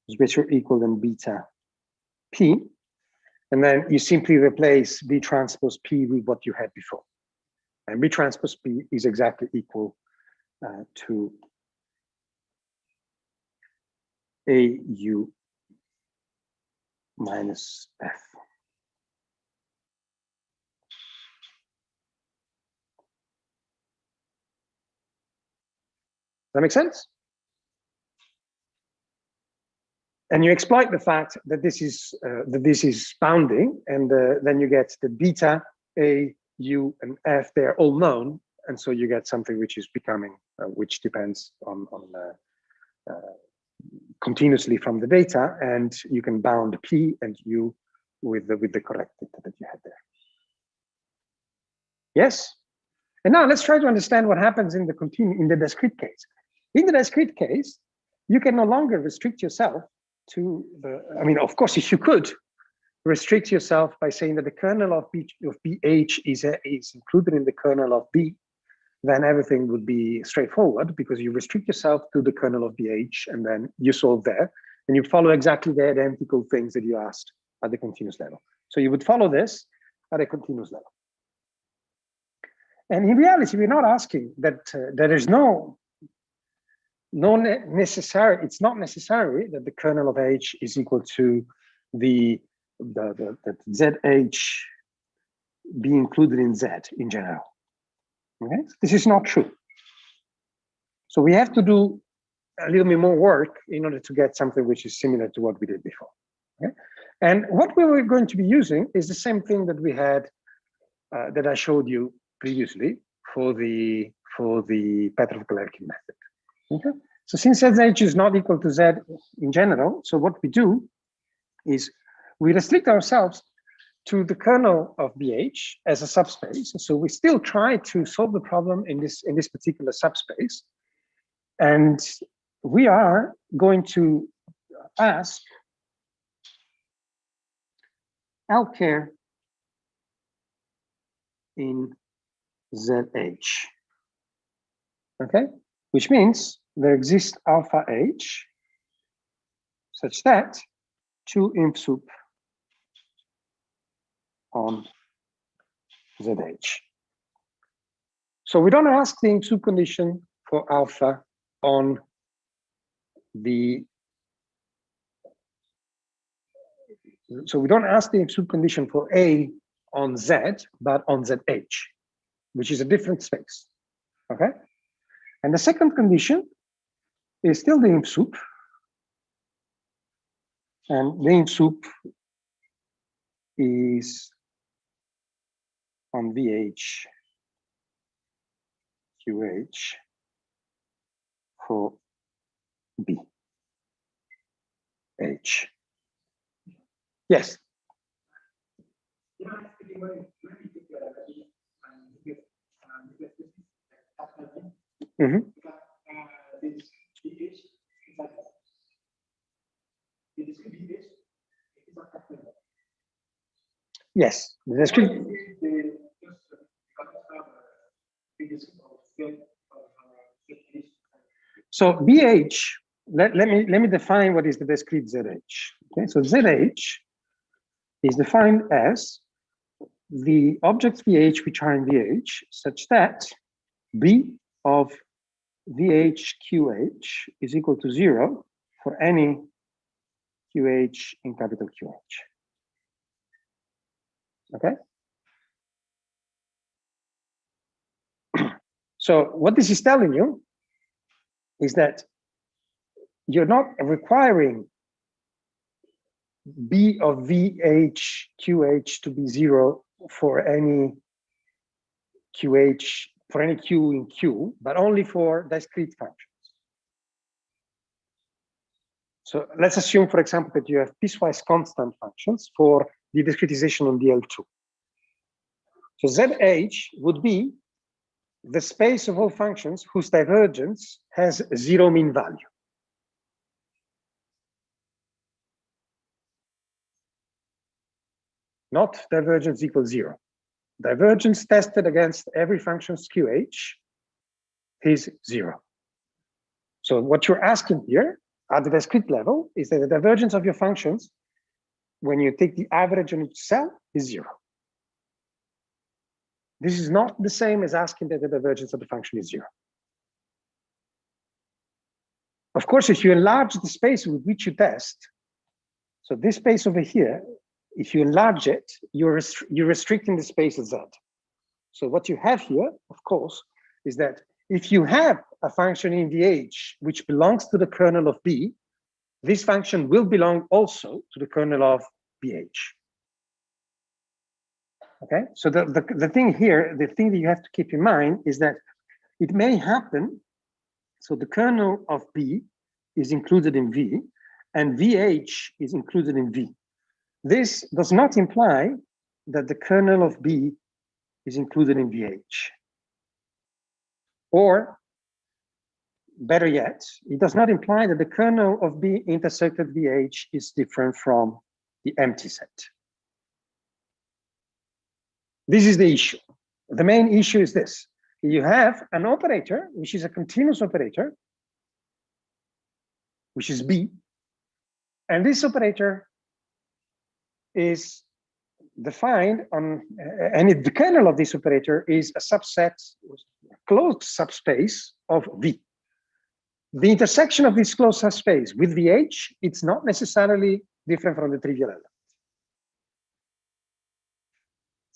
is greater or equal than beta p, and then you simply replace b transpose p with what you had before, and b transpose p is exactly equal to au minus f. Does that make sense? And you exploit the fact that this is bounding, and then you get the beta, a, u, and f. They're all known, and so you get something which is becoming, which depends on continuously from the data, and you can bound p and u with the correct data that you had there. Yes. And now let's try to understand what happens in the discrete case. In the discrete case, you can no longer restrict yourself to the, I mean, of course, if you could restrict yourself by saying that the kernel of BH is included in the kernel of B, then everything would be straightforward, because you restrict yourself to the kernel of BH, and then you solve there, and you follow exactly the identical things that you asked at the continuous level. So you would follow this at a continuous level. And in reality, we're not asking that there is it's not necessary that the kernel of H is equal to the ZH be included in Z in general. Okay, this is not true. So we have to do a little bit more work in order to get something which is similar to what we did before. Okay? And what we were going to be using is the same thing that we had, that I showed you previously for the Petrov-Galerkin method. Okay, so since ZH is not equal to Z in general, so what we do is we restrict ourselves to the kernel of BH as a subspace. So we still try to solve the problem in this particular subspace, and we are going to ask L-care in ZH. Okay, which means there exists alpha H such that 2 inf-sup on ZH. So we don't ask the inf-sup condition for alpha on the, so we don't ask the inf-sup condition for A on Z, but on ZH, which is a different space. Okay, and the second condition is still the inf-sup, and the inf-sup is on VH QH for B H. Yes. Mm-hmm. Yes, the discrete. So BH, let me define what is the discrete ZH. Okay, so ZH is defined as the objects VH which are in VH such that B of VH QH is equal to 0 for any QH in capital QH. Okay. So what this is telling you is that you're not requiring B of VH QH to be 0 for any QH, for any Q in Q, but only for discrete functions. So let's assume, for example, that you have piecewise constant functions for the discretization on DL2. So ZH would be the space of all functions whose divergence has 0 mean value. not divergence equals 0. Divergence tested against every function's QH is 0. So what you're asking here at the discrete level is that the divergence of your functions, when you take the average on each cell, is 0. This is not the same as asking that the divergence of the function is 0. Of course, if you enlarge the space with which you test, so this space over here, if you enlarge it, you're restricting the space at Z. So what you have here, of course, is that if you have a function in VH which belongs to the kernel of B, this function will belong also to the kernel of BH. Okay, so the thing here, the thing that you have to keep in mind is that it may happen, so the kernel of B is included in V, and VH is included in V. This does not imply that the kernel of B is included in VH. Or, better yet, it does not imply that the kernel of B intersected VH is different from the empty set. This is the issue. The main issue is this. You have an operator, which is a continuous operator, which is B, and this operator is defined on, and the kernel of this operator is a subset, closed subspace of V. The intersection of this closed subspace with VH, it's not necessarily different from the trivial element.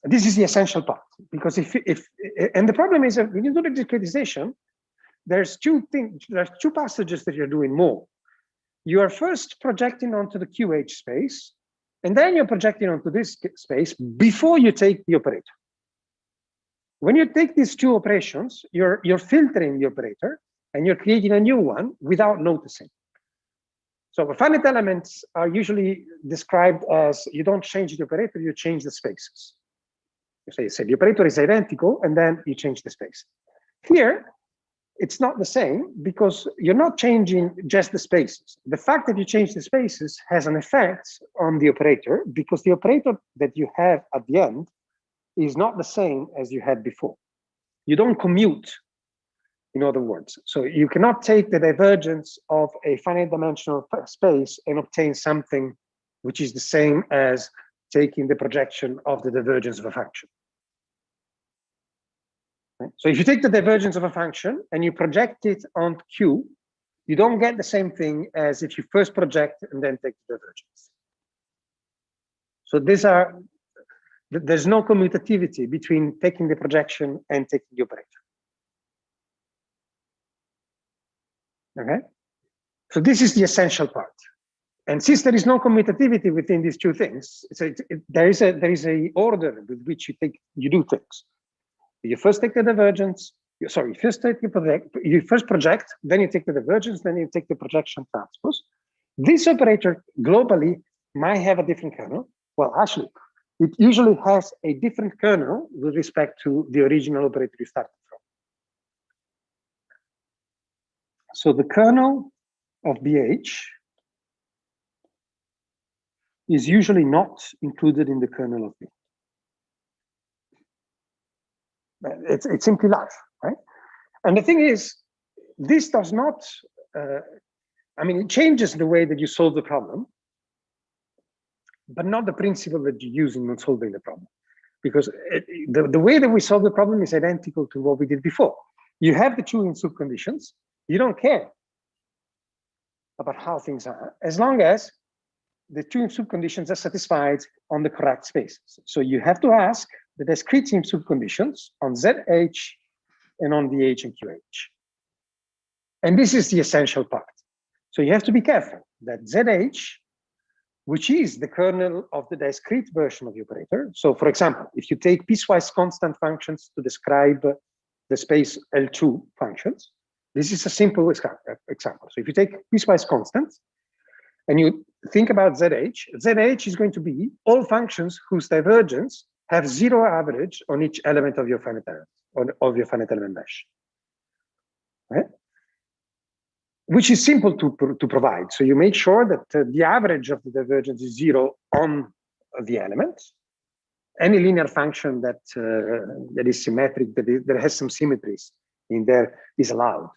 This is the essential part, because and the problem is that when you do the discretization, there's two passages that you're doing more. You are first projecting onto the QH space, and then you're projecting onto this space before you take the operator. When you take these two operations, you're filtering the operator, and you're creating a new one without noticing. So finite elements are usually described as you don't change the operator, you change the spaces. You say the operator is identical, and then you change the space. Here, it's not the same because you're not changing just the spaces. The fact that you change the spaces has an effect on the operator because the operator that you have at the end is not the same as you had before. You don't commute, in other words. So you cannot take the divergence of a finite dimensional space and obtain something which is the same as taking the projection of the divergence of a function. Okay? So if you take the divergence of a function and you project it on Q, you don't get the same thing as if you first project and then take the divergence. So there's no commutativity between taking the projection and taking the operator. Okay, so this is the essential part. And since there is no commutativity within these two things, there is a order with which you do things. You first take the divergence. You first project, then you take the divergence, then you take the projection transpose. This operator globally might have a different kernel. Well, actually, it usually has a different kernel with respect to the original operator you started from. So the kernel of BH is usually not included in the kernel of B. It's simply life, right? And the thing is, this does not, I mean, it changes the way that you solve the problem, but not the principle that you use in solving the problem. Because the way that we solve the problem is identical to what we did before. You have the two inf-sup conditions. You don't care about how things are, as long as the two inf-sup conditions are satisfied on the correct spaces. So you have to ask the discrete inf-sup conditions on ZH and on VH and QH. And this is the essential part. So you have to be careful that ZH, which is the kernel of the discrete version of the operator. So for example, if you take piecewise constant functions to describe the space L2 functions, this is a simple example. So if you take piecewise constants and you think about ZH, ZH is going to be all functions whose divergence have zero average on each element of your finite element, of your finite element mesh. Okay? Which is simple to provide. So you make sure that the average of the divergence is zero on the elements. any linear function that that is symmetric, that has some symmetries in there, is allowed.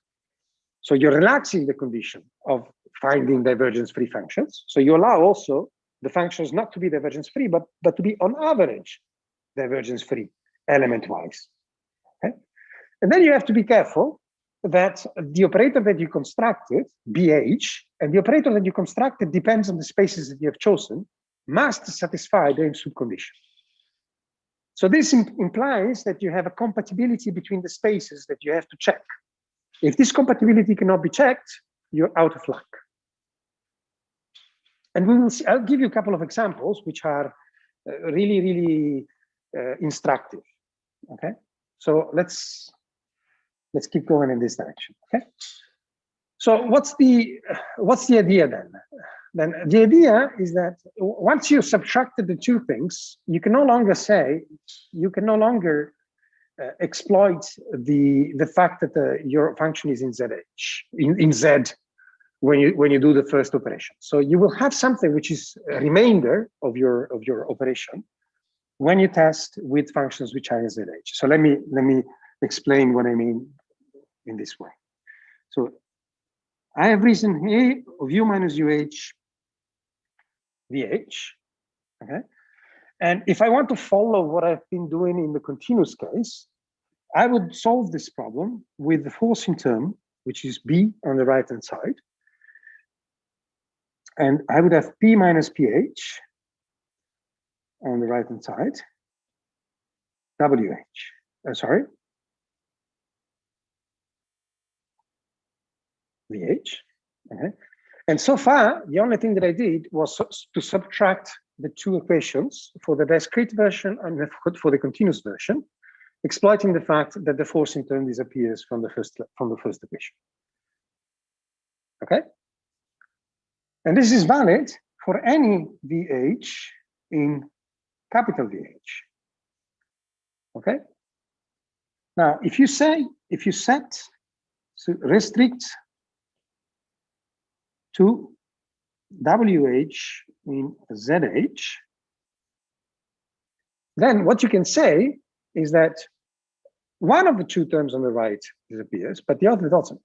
So you're relaxing the condition of finding divergence-free functions. So you allow also the functions not to be divergence-free, but to be on average divergence-free element-wise. Okay? And then you have to be careful that the operator that you constructed, BH, and the operator that you constructed depends on the spaces that you have chosen, must satisfy the inf-sup condition. So this implies that you have a compatibility between the spaces that you have to check. If this compatibility cannot be checked, you're out of luck. And we will see, I'll give you a couple of examples which are really instructive. Okay, so let's keep going in this direction. Okay, so what's the idea then? Then the idea is that once you subtracted the two things, you can no longer exploit the fact that your function is in ZH in Z when you do the first operation. So you will have something which is a remainder of your operation when you test with functions which are in ZH. So let me explain what I mean in this way. So I have reason A of u minus UH VH, okay? And if I want to follow what I've been doing in the continuous case, I would solve this problem with the forcing term, which is B on the right-hand side. And I would have P minus PH on the right-hand side, WH, sorry, VH, okay? And so far, the only thing that I did was to subtract the two equations for the discrete version and for the continuous version, exploiting the fact that the forcing term disappears from the first equation. Okay? And this is valid for any VH in capital VH. Okay? Now, if you set, so restrict to WH in ZH, then what you can say is that one of the two terms on the right disappears, but the other doesn't.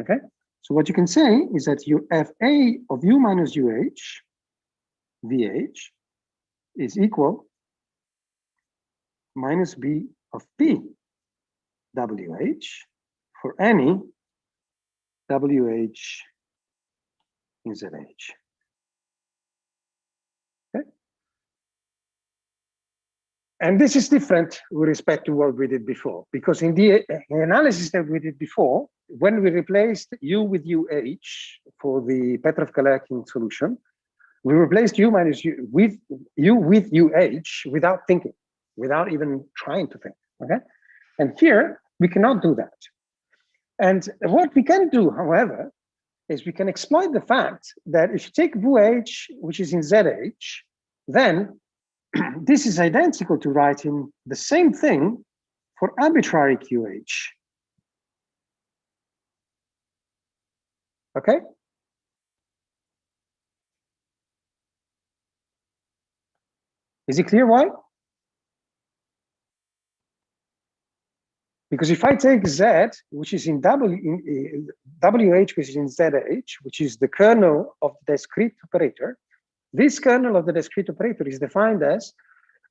Okay, so what you can say is that you have A of u minus UH, VH, is equal minus B of P, WH, for any WH in ZH. Okay. And this is different with respect to what we did before, because in the analysis that we did before, when we replaced U with UH for the Petrov-Galerkin solution, we replaced U minus U with UH without thinking, without even trying to think. Okay. And here we cannot do that. And what we can do, however, is we can exploit the fact that if you take VH, which is in ZH, then this is identical to writing the same thing for arbitrary QH. Okay? Is it clear why? Because if I take Z, which is in WH, which is in ZH, which is the kernel of the discrete operator, this kernel of the discrete operator is defined as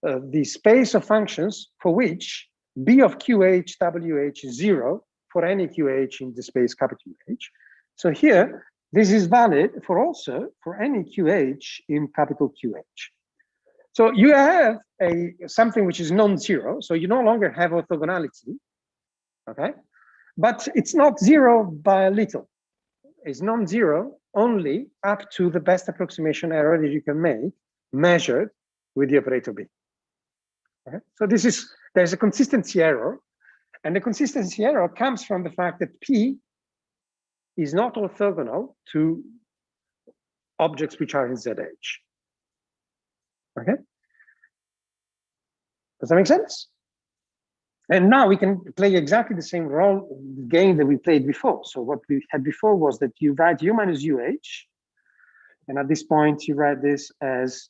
the space of functions for which B of QH, WH is 0 for any QH in the space capital H. So here, this is valid for also for any QH in capital QH. So you have something which is non-zero, so you no longer have orthogonality. Okay, but it's not zero by a little. It's non-zero only up to the best approximation error that you can make measured with the operator B. Okay, so there's a consistency error, and the consistency error comes from the fact that P is not orthogonal to objects which are in ZH. Okay, does that make sense? And now we can play exactly the same game that we played before. So what we had before was that you write U minus UH, and at this point you write this as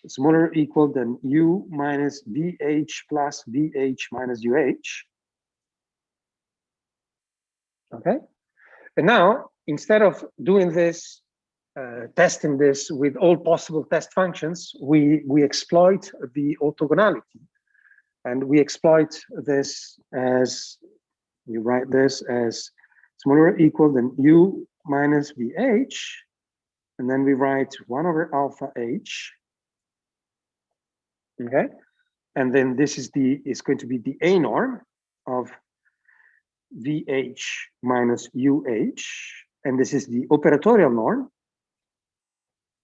smaller or equal than U minus VH plus VH minus UH. Okay. And now, instead of doing this, testing this with all possible test functions, we exploit the orthogonality. And we exploit this as, you write this as smaller or equal than U minus VH. And then we write 1 over alpha H. Okay. And then this is going to be the A norm of VH minus UH. And this is the operatorial norm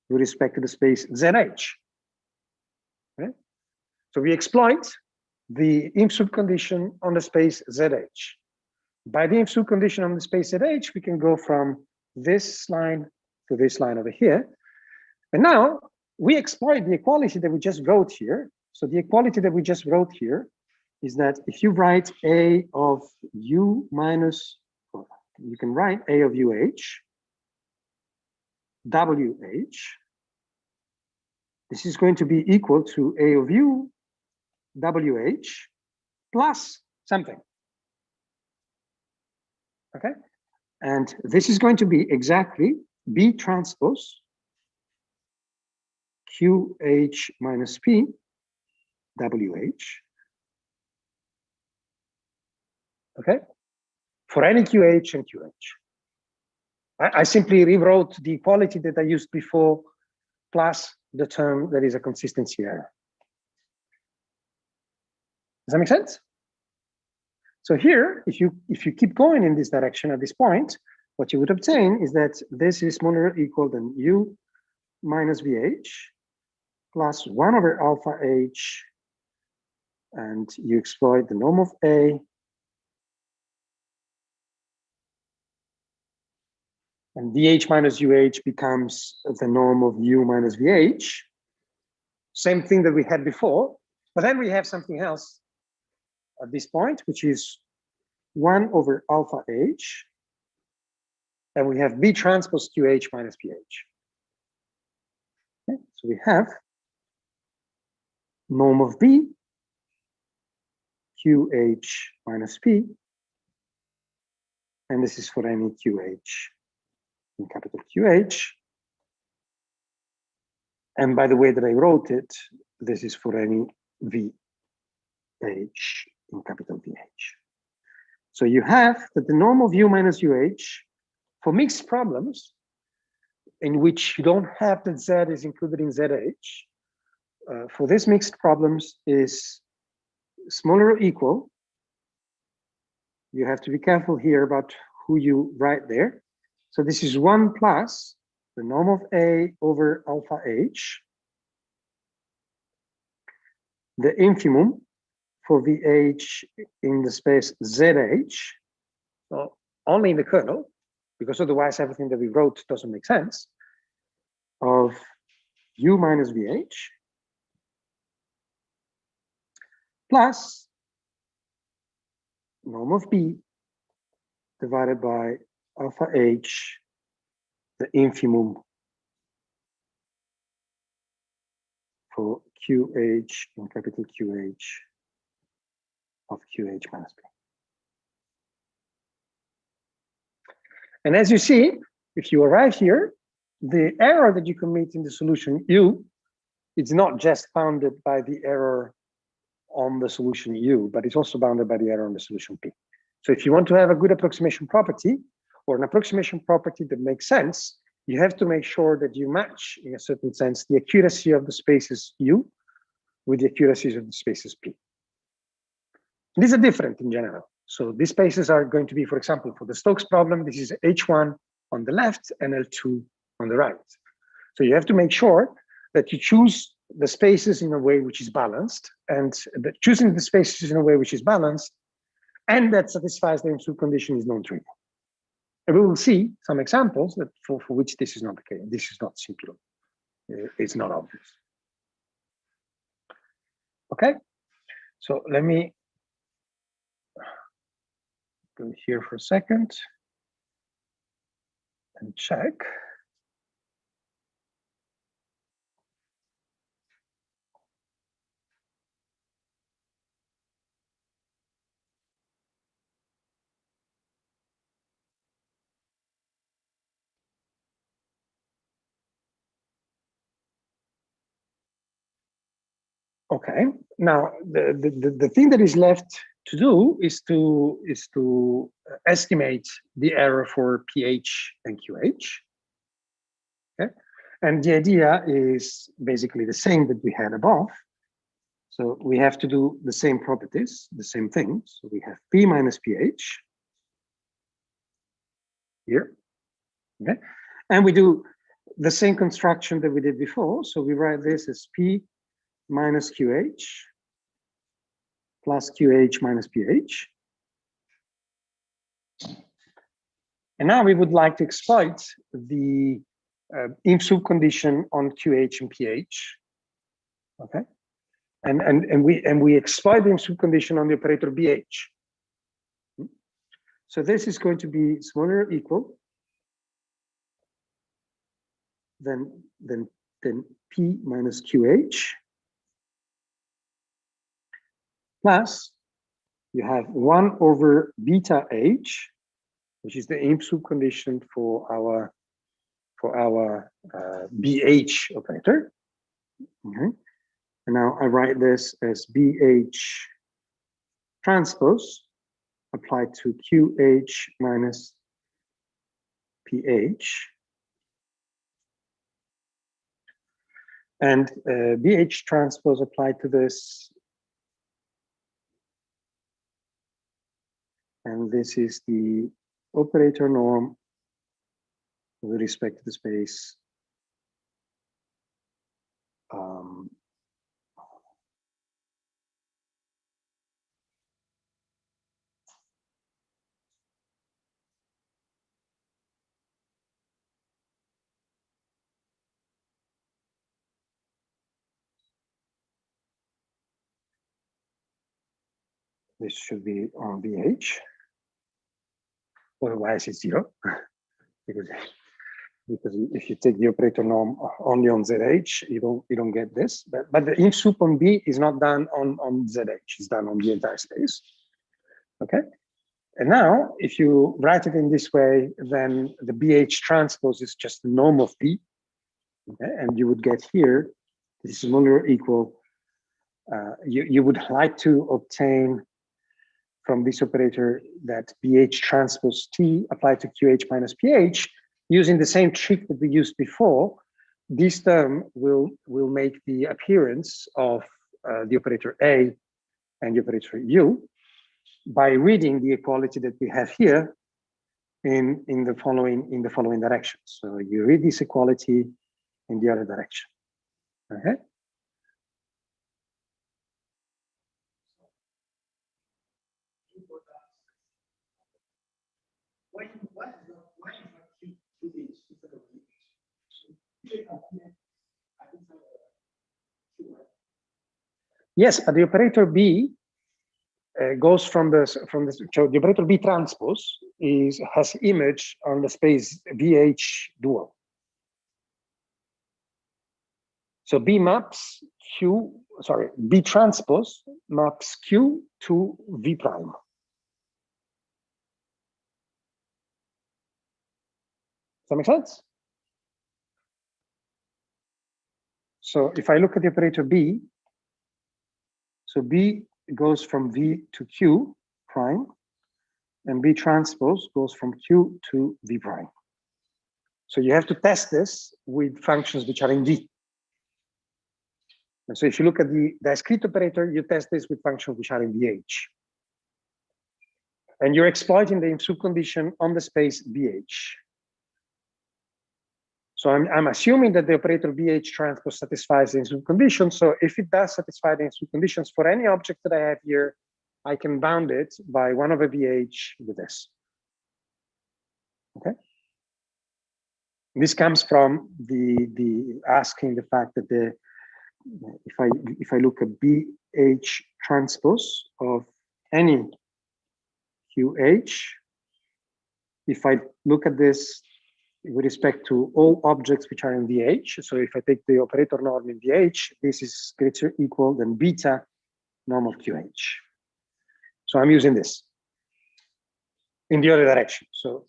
with respect to the space ZH. Okay? So we exploit the inf-sup condition on the space ZH. By the inf-sup condition on the space ZH, we can go from this line to this line over here. And now we exploit the equality that we just wrote here. So the equality that we just wrote here is that if you write A of U minus, you can write A of UH, WH, this is going to be equal to A of U, WH, plus something. Okay? And this is going to be exactly B transpose QH minus P, WH. Okay? For any QH and QH. I simply rewrote the equality that I used before plus the term that is a consistency error. Does that make sense? So here, if you keep going in this direction at this point, what you would obtain is that this is smaller or equal than U minus VH plus 1 over alpha H, and you exploit the norm of A. And VH minus UH becomes the norm of U minus VH. Same thing that we had before, but then we have something else at this point, which is 1 over alpha H, and we have B transpose QH minus PH. Okay, so we have norm of B, QH minus P, and this is for any QH in capital QH. And by the way that I wrote it, this is for any VH in capital VH. So you have that the norm of U minus UH for mixed problems in which you don't have that Z is included in ZH, for these mixed problems is smaller or equal. You have to be careful here about who you write there. So this is 1 plus the norm of A over alpha H, the infimum for VH in the space ZH, so only in the kernel, because otherwise everything that we wrote doesn't make sense, of U minus VH, plus norm of B divided by alpha H, the infimum for QH in capital QH of QH minus P. And as you see, if you arrive here, the error that you commit in the solution U, it's not just bounded by the error on the solution U, but it's also bounded by the error on the solution P. So if you want to have a good approximation property, or an approximation property that makes sense, you have to make sure that you match, in a certain sense, the accuracy of the spaces U with the accuracies of the spaces P. These are different in general. So these spaces are going to be, for example, for the Stokes problem, this is H1 on the left and L2 on the right. So you have to make sure that you choose the spaces in a way which is balanced, and that choosing the spaces in a way which is balanced and that satisfies the inf-sup condition is non-trivial. And we will see some examples that for which this is not the case. This is not simple. It's not obvious. Okay, so let me go here for a second and check. Okay. Now the thing that is left to do is to estimate the error for pH and QH. Okay. And the idea is basically the same that we had above. So we have to do the same properties, the same thing. So we have P minus pH here. Okay. And we do the same construction that we did before. So we write this as P minus QH plus QH minus pH. And now we would like to exploit the inf-sup condition on QH and pH. Okay. And we exploit the inf-sup condition on the operator BH. So this is going to be smaller or equal than P minus QH plus you have 1 over beta H, which is the inf-sup condition for our BH operator. Okay. And now I write this as BH transpose applied to QH minus pH. And BH transpose applied to this. And this is the operator norm with respect to the space. This should be on BH. Otherwise, it's 0. because if you take the operator norm only on ZH, you don't get this. But the inf-sup on B is not done on ZH. It's done on the entire space. Okay. And now, if you write it in this way, then the BH transpose is just the norm of B. Okay. And you would get here, this is smaller or equal. You would like to obtain from this operator that BH transpose T applied to QH minus pH using the same trick that we used before. This term will make the appearance of the operator A and the operator U by reading the equality that we have here in the following direction. So you read this equality in the other direction. Okay. Yes, but the operator B goes from the so the operator B transpose has image on the space BH dual. So B maps Q, sorry, B transpose maps Q to V prime. Does that make sense? So if I look at the operator B, so B goes from V to Q prime, and B transpose goes from Q to V prime. So you have to test this with functions which are in V. And so if you look at the discrete operator, you test this with functions which are in VH. And you're exploiting the inf-sup condition on the space BH. So I'm assuming that the operator BH transpose satisfies the inf-sup condition. So if it does satisfy the inf-sup conditions for any object that I have here, I can bound it by 1 over BH with this. Okay. This comes from the asking the fact that the if I look at BH transpose of any QH, if I look at this with respect to all objects which are in VH, so if I take the operator norm in VH, this is greater or equal than beta norm of QH. So I'm using this in the other direction. So does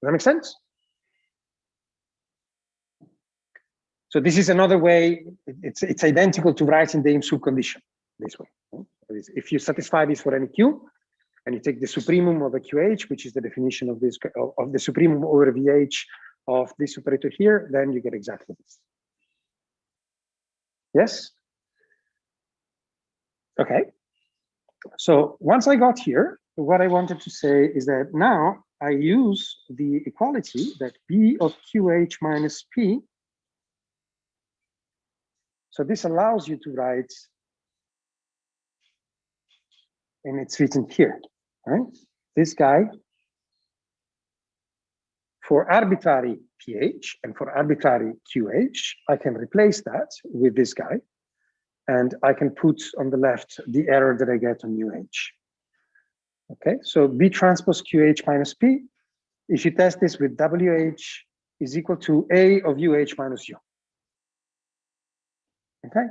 that make sense? So this is another way. It's identical to writing the inf-sup condition this way. If you satisfy this for any q, and you take the supremum of a QH, which is the definition of this of the supremum over VH of this operator here, then you get exactly this. Yes? Okay. So once I got here, what I wanted to say is that now I use the equality that B of QH minus P. So this allows you to write, and it's written here, right? This guy for arbitrary pH and for arbitrary QH, I can replace that with this guy. And I can put on the left the error that I get on UH. Okay, so B transpose QH minus P, if you test this with WH, is equal to A of UH minus U. Okay.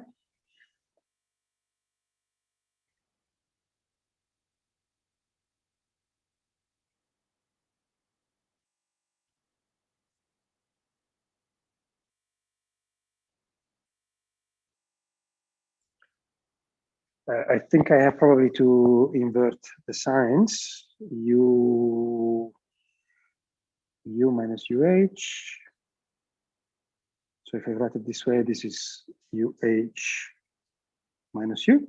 I think I have probably to invert the signs. U minus UH. So if I write it this way, this is UH minus U.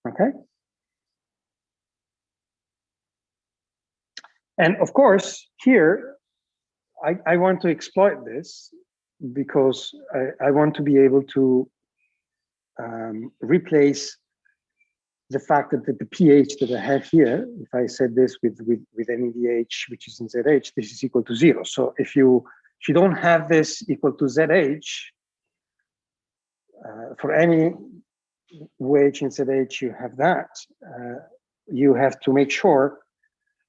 Okay. And of course, here, I want to exploit this because I want to be able to replace the fact that the pH that I have here, if I set this with any VH, which is in ZH, this is equal to 0. So if you don't have this equal to ZH, for any VH in ZH, you have that. You have to make sure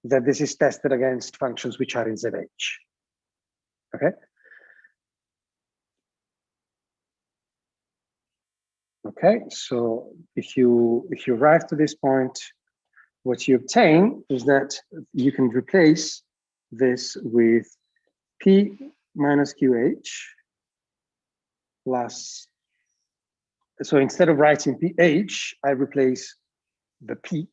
that this is tested against functions which are in ZH. Okay. Okay, so if you arrive to this point, what you obtain is that you can replace this with P minus QH plus, so instead of writing PH, I replace the P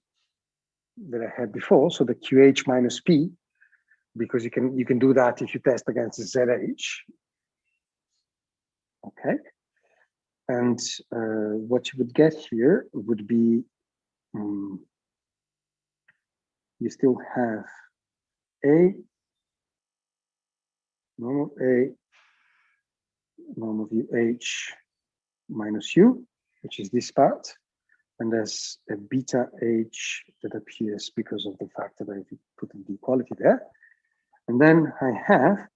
that I had before, so the QH minus P, because you can do that if you test against ZH. Okay. And what you would get here would be, you still have A, norm of A, norm of UH minus U, which is this part. And there's a beta H that appears because of the fact that I put the equality there. And then I have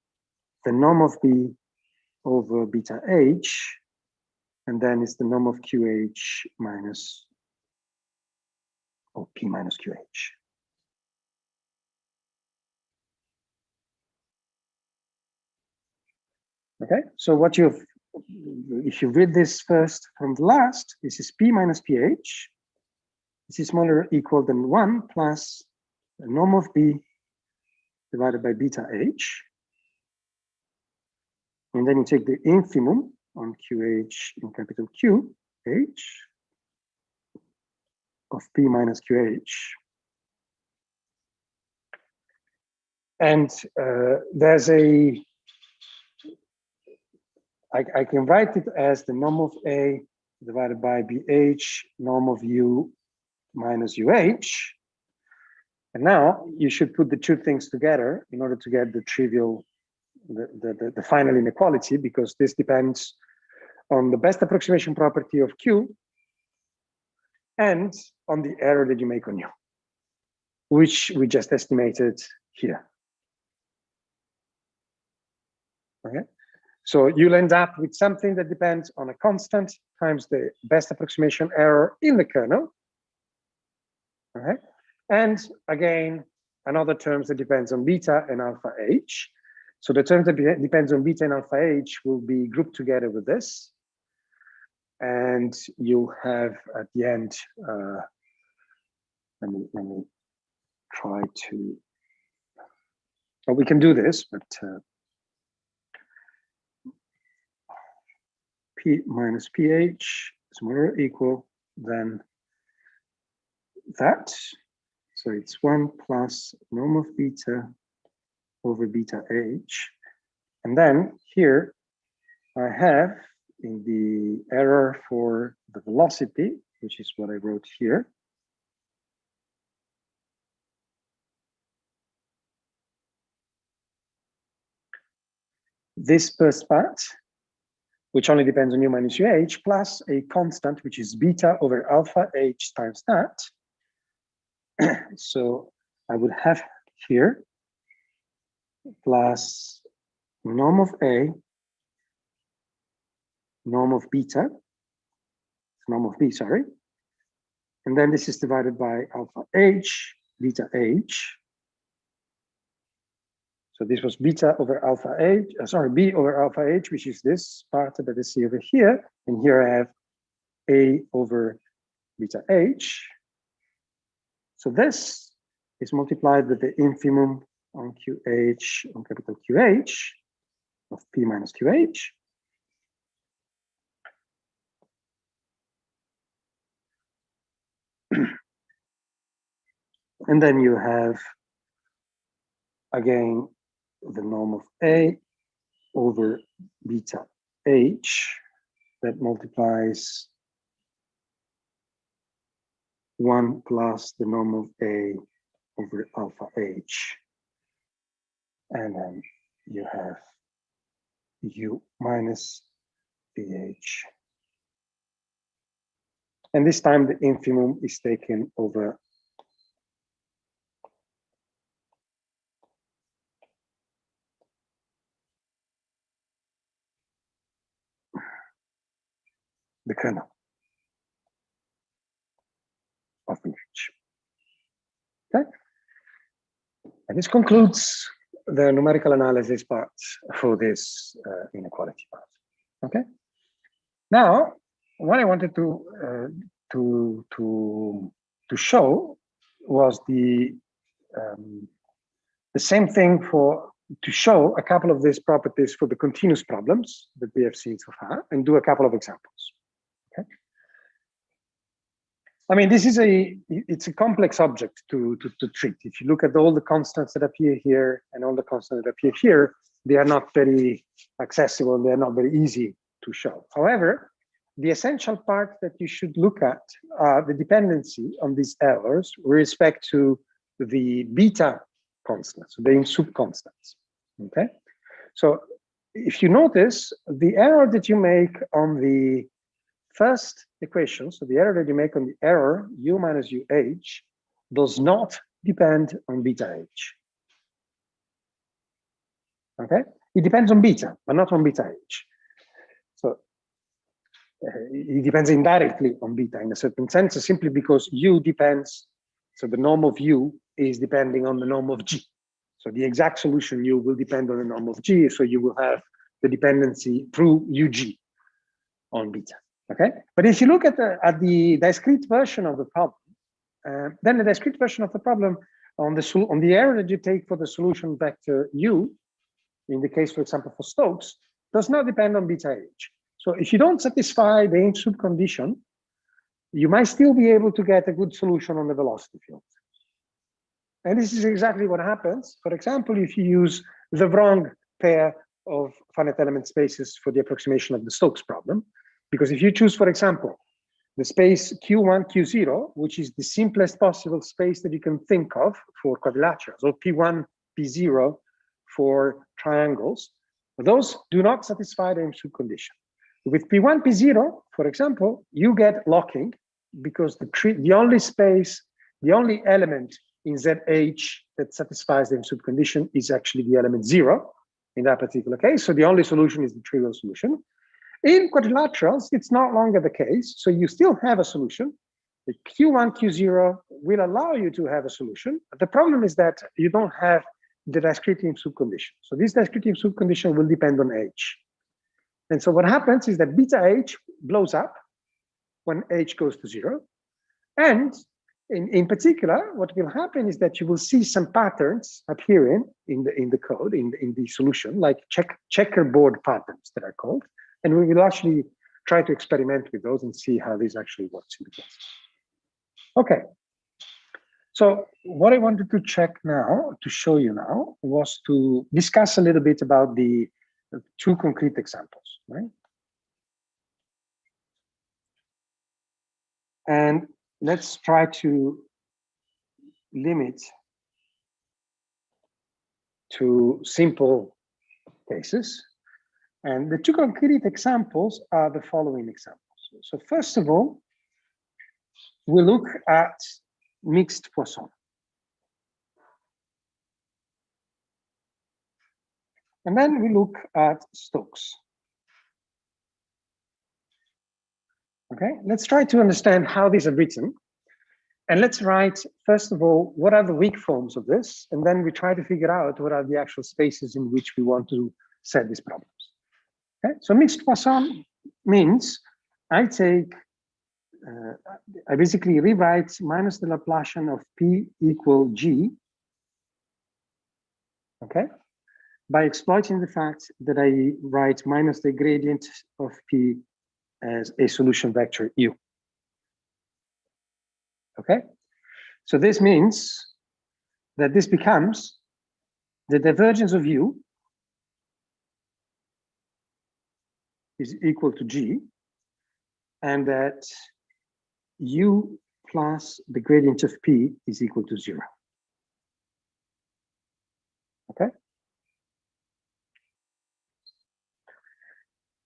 the norm of B over beta H, and then it's the norm of QH minus, or P minus QH. Okay, so what if you read this first from the last, this is P minus PH. This is smaller or equal than 1 plus the norm of B divided by beta H. And then you take the infimum on QH in capital Q, H, of P minus QH. And there's I can write it as the norm of A divided by BH, norm of U minus UH. And now you should put the two things together in order to get the trivial, the final inequality, because this depends on the best approximation property of Q and on the error that you make on U, which we just estimated here. Okay. So you'll end up with something that depends on a constant times the best approximation error in the kernel. Okay. And again, another terms that depends on beta and alpha H. So the term that depends on beta and alpha H will be grouped together with this. And you'll have at the end, let me try to Well, we can do this, but P minus pH is more or equal than that. So it's 1 plus norm of beta over beta H. And then here I have in the error for the velocity, which is what I wrote here. This first part, which only depends on u minus UH, plus a constant, which is beta over alpha H times that. So I would have here plus norm of A, norm of beta, norm of B, sorry. And then this is divided by alpha H, beta H. So this was beta over alpha H, B over alpha H, which is this part that is over here. And here I have A over beta H. So this is multiplied with the infimum on QH, on capital QH of P minus QH. And then you have, again, the norm of A over beta H that multiplies 1 plus the norm of A over alpha H. And then you have U minus pH. And this time the infimum is taken over the kernel of pH. Okay. And this concludes the numerical analysis part for this inequality part. Okay. Now, what I wanted to show was the same thing to show a couple of these properties for the continuous problems that we have seen so far, and do a couple of examples. Okay. I mean, it's a complex object to treat. If you look at all the constants that appear here and all the constants that appear here, they are not very accessible. They are not very easy to show. However, the essential part that you should look at are the dependency on these errors with respect to the beta constants, the inf-sup constants. Okay, so if you notice, the error that you make on the first equation, so the error that you make on the error u minus UH does not depend on beta H. Okay, it depends on beta, but not on beta H. So it depends indirectly on beta in a certain sense, simply because u depends, so the norm of u is depending on the norm of G. So the exact solution u will depend on the norm of G, so you will have the dependency through UG on beta. Okay, but if you look at the discrete version of the problem, then the discrete version of the problem on the error that you take for the solution vector u, in the case, for example, for Stokes, does not depend on beta H. So if you don't satisfy the inf-sup condition, you might still be able to get a good solution on the velocity field. And this is exactly what happens, for example, if you use the wrong pair of finite element spaces for the approximation of the Stokes problem. Because if you choose, for example, the space Q1, Q0, which is the simplest possible space that you can think of for quadrilaterals, or P1, P0 for triangles, those do not satisfy the inf-sup condition. With P1, P0, for example, you get locking because the only space, the only element in ZH that satisfies the inf-sup condition is actually the element 0 in that particular case. So the only solution is the trivial solution. In quadrilaterals, it's no longer the case. So you still have a solution. The Q1, Q0 will allow you to have a solution. But the problem is that you don't have the discrete inf-sup condition. So this discrete inf-sup condition will depend on H. And so what happens is that beta H blows up when H goes to 0. And In particular, what will happen is that you will see some patterns appearing in the code, in the solution, like checkerboard patterns that are called, and we will actually try to experiment with those and see how this actually works in the case. Okay. So what I wanted to check now, to show you now, was to discuss a little bit about the two concrete examples, right? And let's try to limit to simple cases. And the two concrete examples are the following examples. So first of all, we look at mixed Poisson. And then we look at Stokes. Okay, let's try to understand how these are written. And let's write, first of all, what are the weak forms of this? And then we try to figure out what are the actual spaces in which we want to set these problems. Okay, so mixed Poisson means I take, I basically rewrite minus the Laplacian of P equal G, okay, by exploiting the fact that I write minus the gradient of P as a solution vector U. Okay, so this means that this becomes the divergence of U is equal to G, and that U plus the gradient of P is equal to 0. Okay.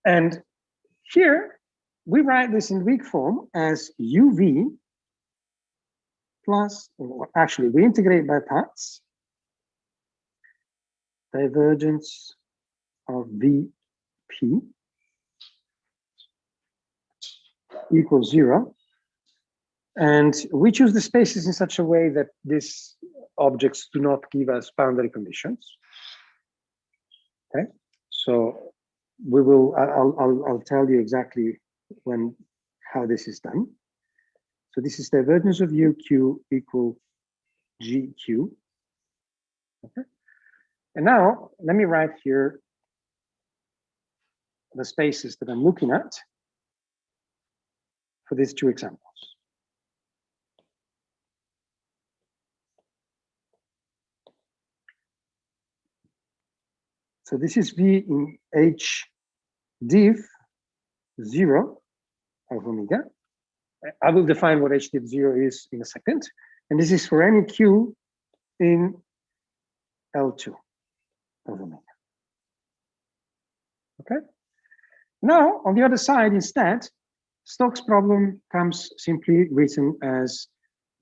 And here we write this in weak form as UV plus, or actually we integrate by parts, divergence of VP equals 0. And we choose the spaces in such a way that these objects do not give us boundary conditions. Okay, so we will, I'll tell you exactly how this is done. So this is divergence of UQ equal GQ. Okay, and now let me write here the spaces that I'm looking at for these two examples. So this is V in H div 0 of omega. I will define what H div 0 is in a second. And this is for any Q in L2 of omega. Okay. Now, on the other side, instead, Stokes' problem comes simply written as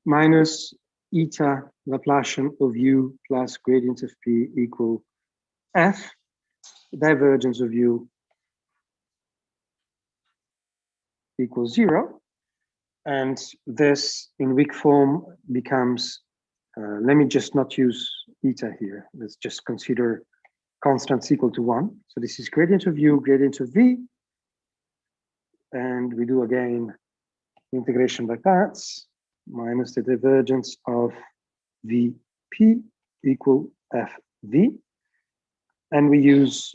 minus eta Laplacian of U plus gradient of P equal F, divergence of U equals 0. And this in weak form becomes, let me just not use eta here. Let's just consider constants equal to 1. So this is gradient of U, gradient of V. And we do again integration by parts minus the divergence of VP equal FV. And we use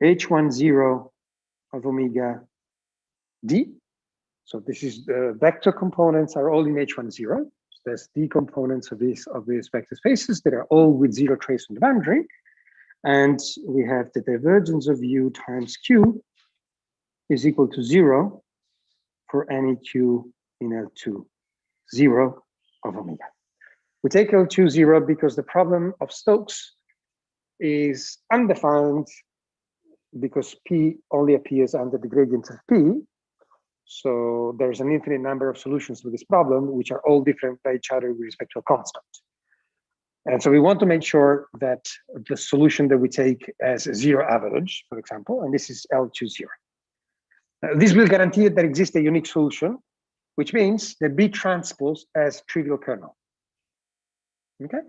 H10 of omega D. So this is the vector components are all in H10. So there's D components of these vector spaces that are all with 0 trace on the boundary. And we have the divergence of U times Q is equal to 0 for any Q in L2, 0 of omega. We take L2 0 because the problem of Stokes is undefined because P only appears under the gradient of P. So there's an infinite number of solutions to this problem, which are all different by each other with respect to a constant. And so we want to make sure that the solution that we take as a 0 average, for example, and this is L2 0. This will guarantee that there exists a unique solution, which means that B transpose as trivial kernel. Okay,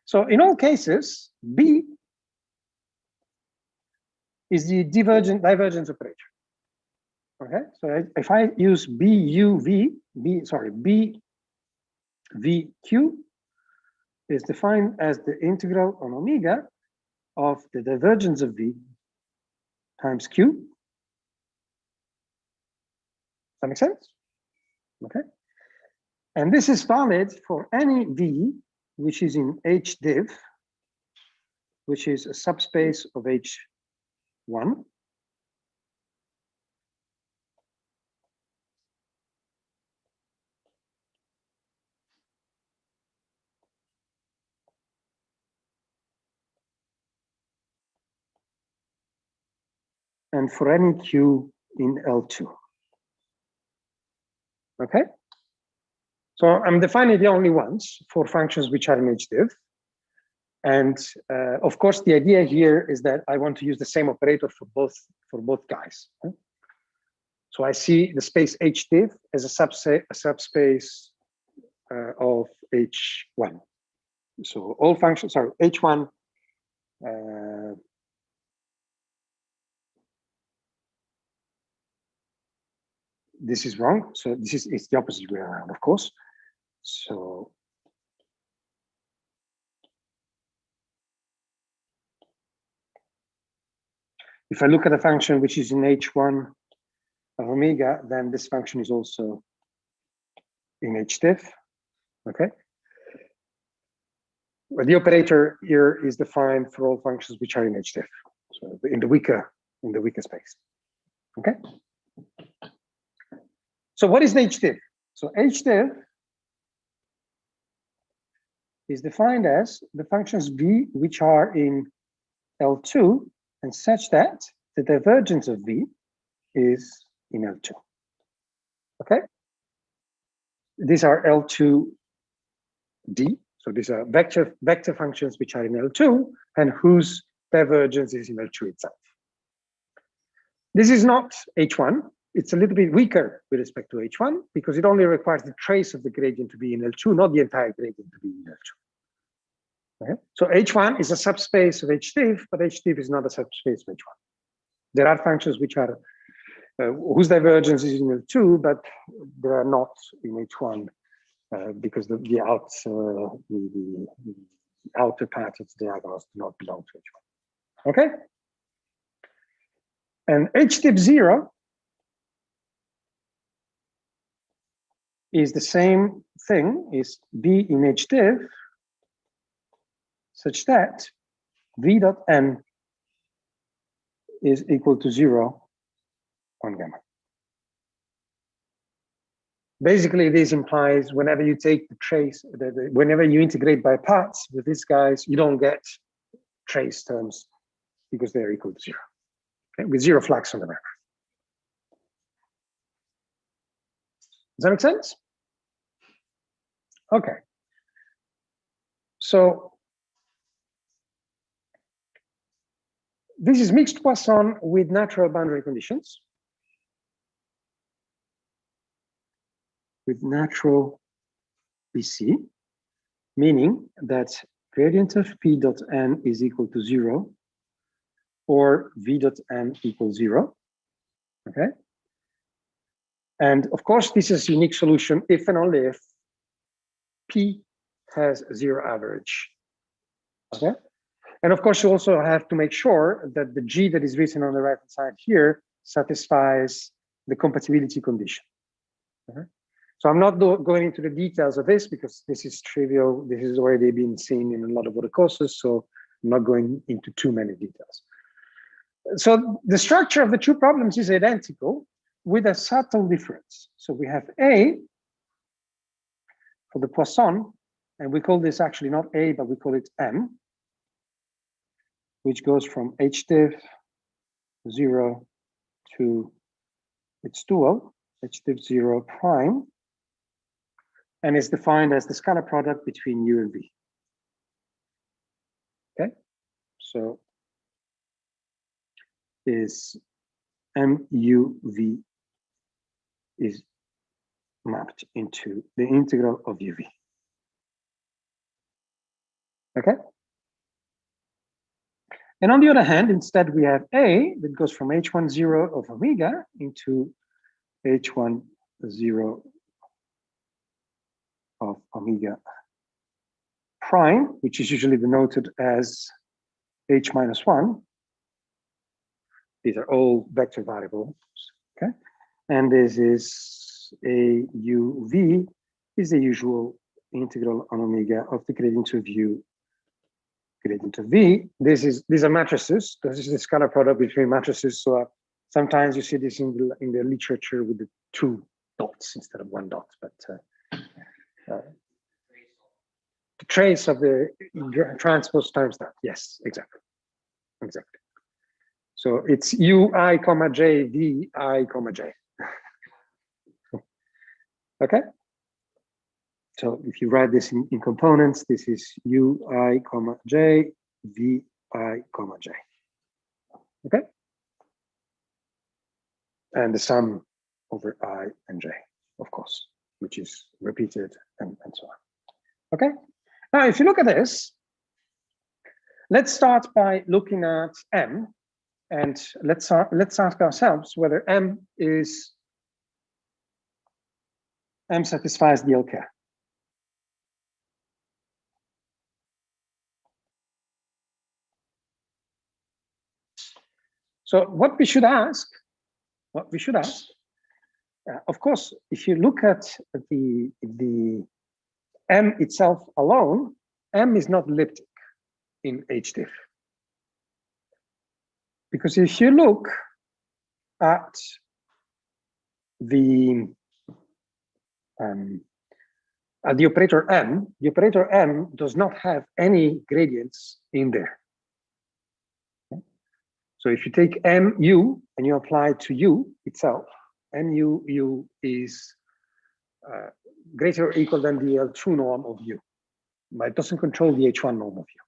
so in all cases, B is the divergence operator. Okay, so if I use BUV, B VQ is defined as the integral on omega of the divergence of V times Q. Does that make sense? Okay. And this is valid for any V which is in H div, which is a subspace of H1. And for any Q in L2. Okay? So I'm defining the only ones for functions which are in H div. And of course, the idea here is that I want to use the same operator for both guys. Okay? So I see the space H div as a subspace of H1. So all functions, sorry, H1 this is wrong. So this is, it's the opposite way around, of course. So if I look at a function which is in H1 of omega, then this function is also in H div. Okay. But the operator here is defined for all functions which are in H div. So in the weaker space. Okay. So what is H div? So H div is defined as the functions V which are in L2 and such that the divergence of V is in L2. Okay. These are L2D. So these are vector functions which are in L2 and whose divergence is in L2 itself. This is not H1. It's a little bit weaker with respect to H1 because it only requires the trace of the gradient to be in L2, not the entire gradient to be in L2. Okay? So H1 is a subspace of H div, but H div is not a subspace of H1. There are functions which are whose divergence is in L2, but they are not in H1 because the outer part of the diagonals do not belong to H1. Okay? And H div 0 is the same thing, is B in H div, such that V dot n is equal to 0 on gamma. Basically, this implies whenever you take the trace, whenever you integrate by parts with these guys, you don't get trace terms because they're equal to 0. Okay? With 0 flux on the map. Does that make sense? Okay. So this is mixed Poisson with natural boundary conditions. With natural BC, meaning that gradient of P dot n is equal to 0 or V dot n equals 0. Okay. And of course, this is a unique solution if and only if P has 0 average. Okay. And of course, you also have to make sure that the G that is written on the right hand side here satisfies the compatibility condition. Okay. So I'm not going into the details of this because this is trivial. This has already been seen in a lot of other courses, so I'm not going into too many details. So the structure of the two problems is identical with a subtle difference. So we have A for the Poisson, and we call this actually not A, but we call it M, which goes from H div 0 to its dual, H div 0 prime, and is defined as the scalar product between U and V. Okay, so is MUV is mapped into the integral of UV. Okay. And on the other hand, instead we have A that goes from H1 0 of omega into H1 0 of omega prime, which is usually denoted as h minus 1. These are all vector variables, okay? And this is a uv is the usual integral on omega of the gradient of u gradient of v. These are matrices. This is the scalar product between matrices. So sometimes you see this in the literature with the 2 dots instead of 1 dot, but the trace of the transpose times that. Yes, exactly. Exactly. So it's ui comma j v I comma j. Okay. So if you write this in components, this is ui comma j vi comma j. Okay. And the sum over I and j, of course, which is repeated and so on. Okay. Now, if you look at this, let's start by looking at M, and let's ask ourselves whether M satisfies the LK. So what we should ask, of course, if you look at the M itself alone, M is not elliptic in HDiff. Because if you look at the operator M, the operator M does not have any gradients in there. So if you take mu and you apply it to u itself, mu is greater or equal than the L2 norm of u, but it doesn't control the H1 norm of u.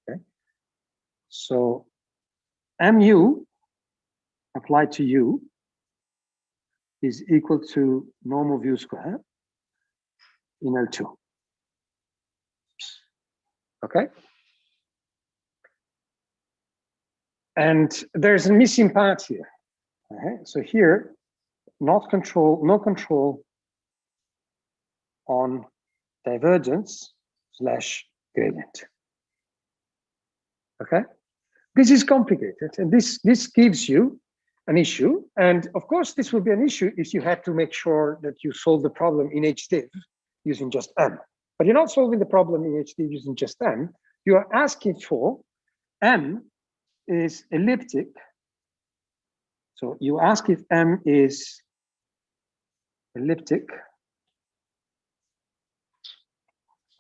Okay, so mu applied to u is equal to norm of u squared in L2. Okay. And there's a missing part here. Okay. So here, no control on divergence / gradient. Okay. This is complicated, and this gives you an issue. And of course, this will be an issue if you had to make sure that you solve the problem in HDiff using just M. But you're not solving the problem in HDiff using just M. You are asking for M is elliptic. So you ask if M is elliptic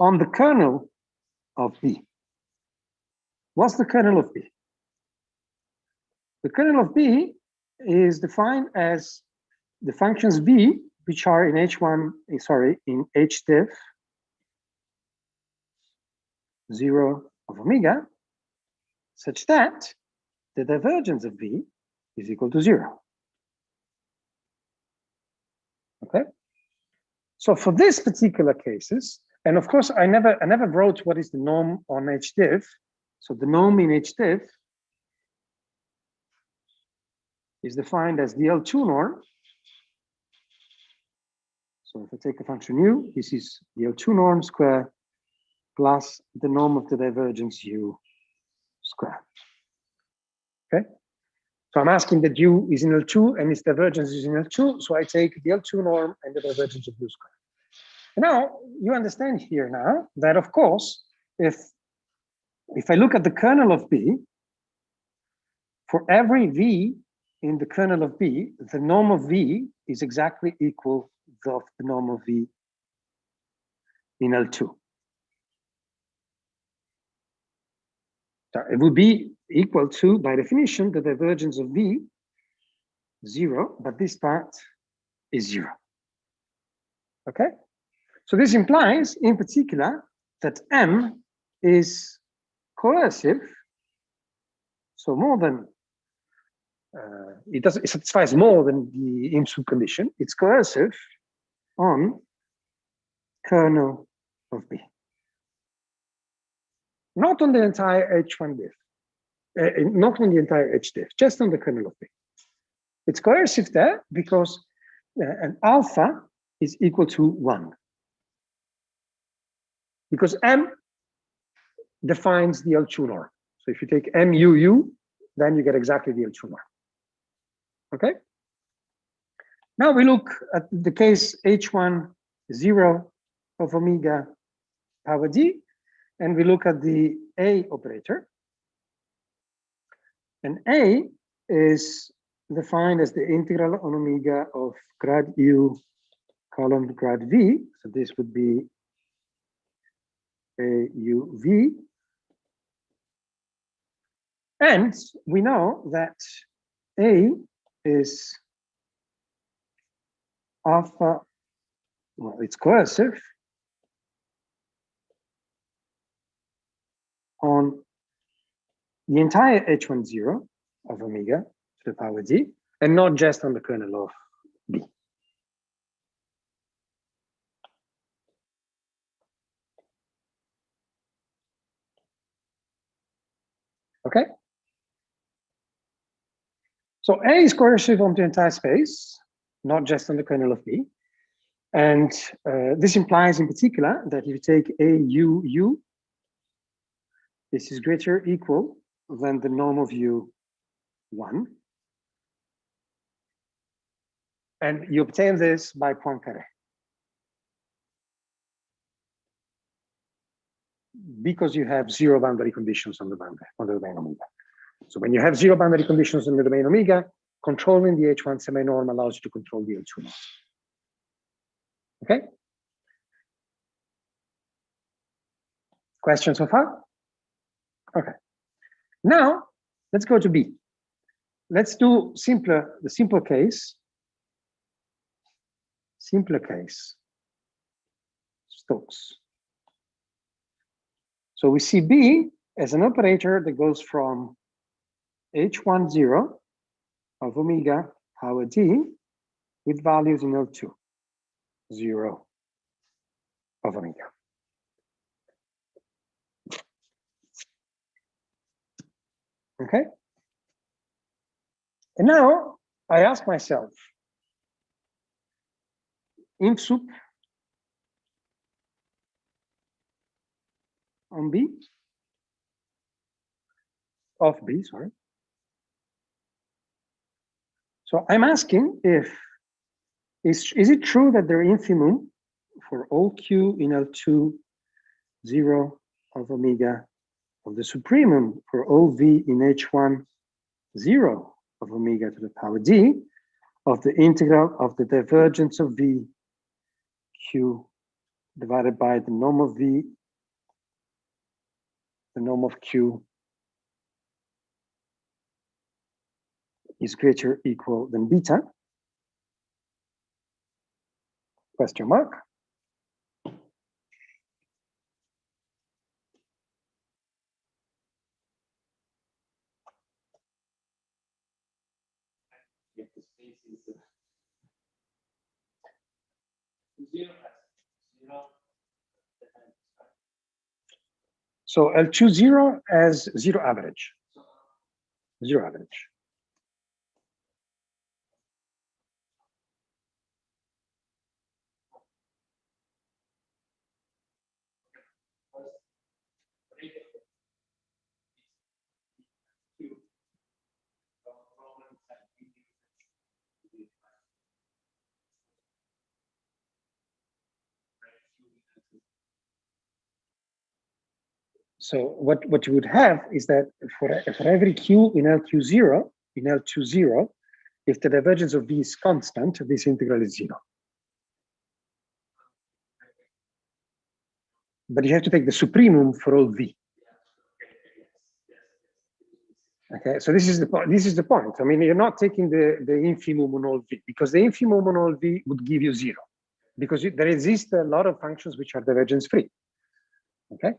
on the kernel of B. What's the kernel of B? The kernel of B is defined as the functions B, which are in in HDiff 0 of omega, such that the divergence of B is equal to 0. Okay. So for this particular cases, and of course I never wrote what is the norm on HDiff. So the norm in HDiff is defined as the L2 norm. So if I take a function u, this is the L2 norm square plus the norm of the divergence u square. Okay. So I'm asking that u is in L2 and its divergence is in L2. So I take the L2 norm and the divergence of u square. Now you understand here now that of course, if I look at the kernel of B, for every v in the kernel of B, the norm of v is exactly equal to the norm of v in L2. So it would be equal to, by definition, the divergence of v, 0, but this part is 0. Okay? So this implies, in particular, that M is coercive, so more than, it satisfies more than the inf-sup condition. It's coercive on kernel of B. Not on the entire H1 diff, not on the entire H diff, just on the kernel of B. It's coercive there because an alpha is equal to 1. because M defines the L2 norm. So if you take MUU, then you get exactly the L2 norm. Okay? Now we look at the case H1 0 of omega power d, and we look at the A operator. And A is defined as the integral on omega of grad U column grad V. So this would be AUV. And we know that A is alpha, well, it's coercive on the entire H10 of omega to the power d, and not just on the kernel of B. Okay? So A is coercive on the entire space, not just on the kernel of B. And this implies in particular that if you take AUU, this is greater or equal than the norm of U1. And you obtain this by Poincaré, because you have zero boundary conditions on the domain omega. So when you have zero boundary conditions on the domain omega, controlling the H1 semi-norm allows you to control the L2 norm. Okay? Question so far? Okay. Now, let's go to B. Let's do the simpler case. Simpler case, Stokes. So we see B as an operator that goes from H10 of omega power d with values in L2, 0 of omega. Okay? And now I ask myself, inf-sup on B, of B, sorry. So I'm asking if, is it true that the infimum for all Q in L2, 0 of omega, of the supremum for all V in H1, 0 of omega to the power d, of the integral of the divergence of V Q divided by the norm of V, the norm of Q is greater or equal than beta? Question mark. So L2 0 as zero average. Zero average. So what you would have is that for every Q in L2 0, if the divergence of V is constant, this integral is 0. But you have to take the supremum for all V. Okay, so this is the point. This is the point. I mean, you're not taking the infimum on all V, because the infimum on all V would give you 0, because there exist a lot of functions which are divergence free. Okay,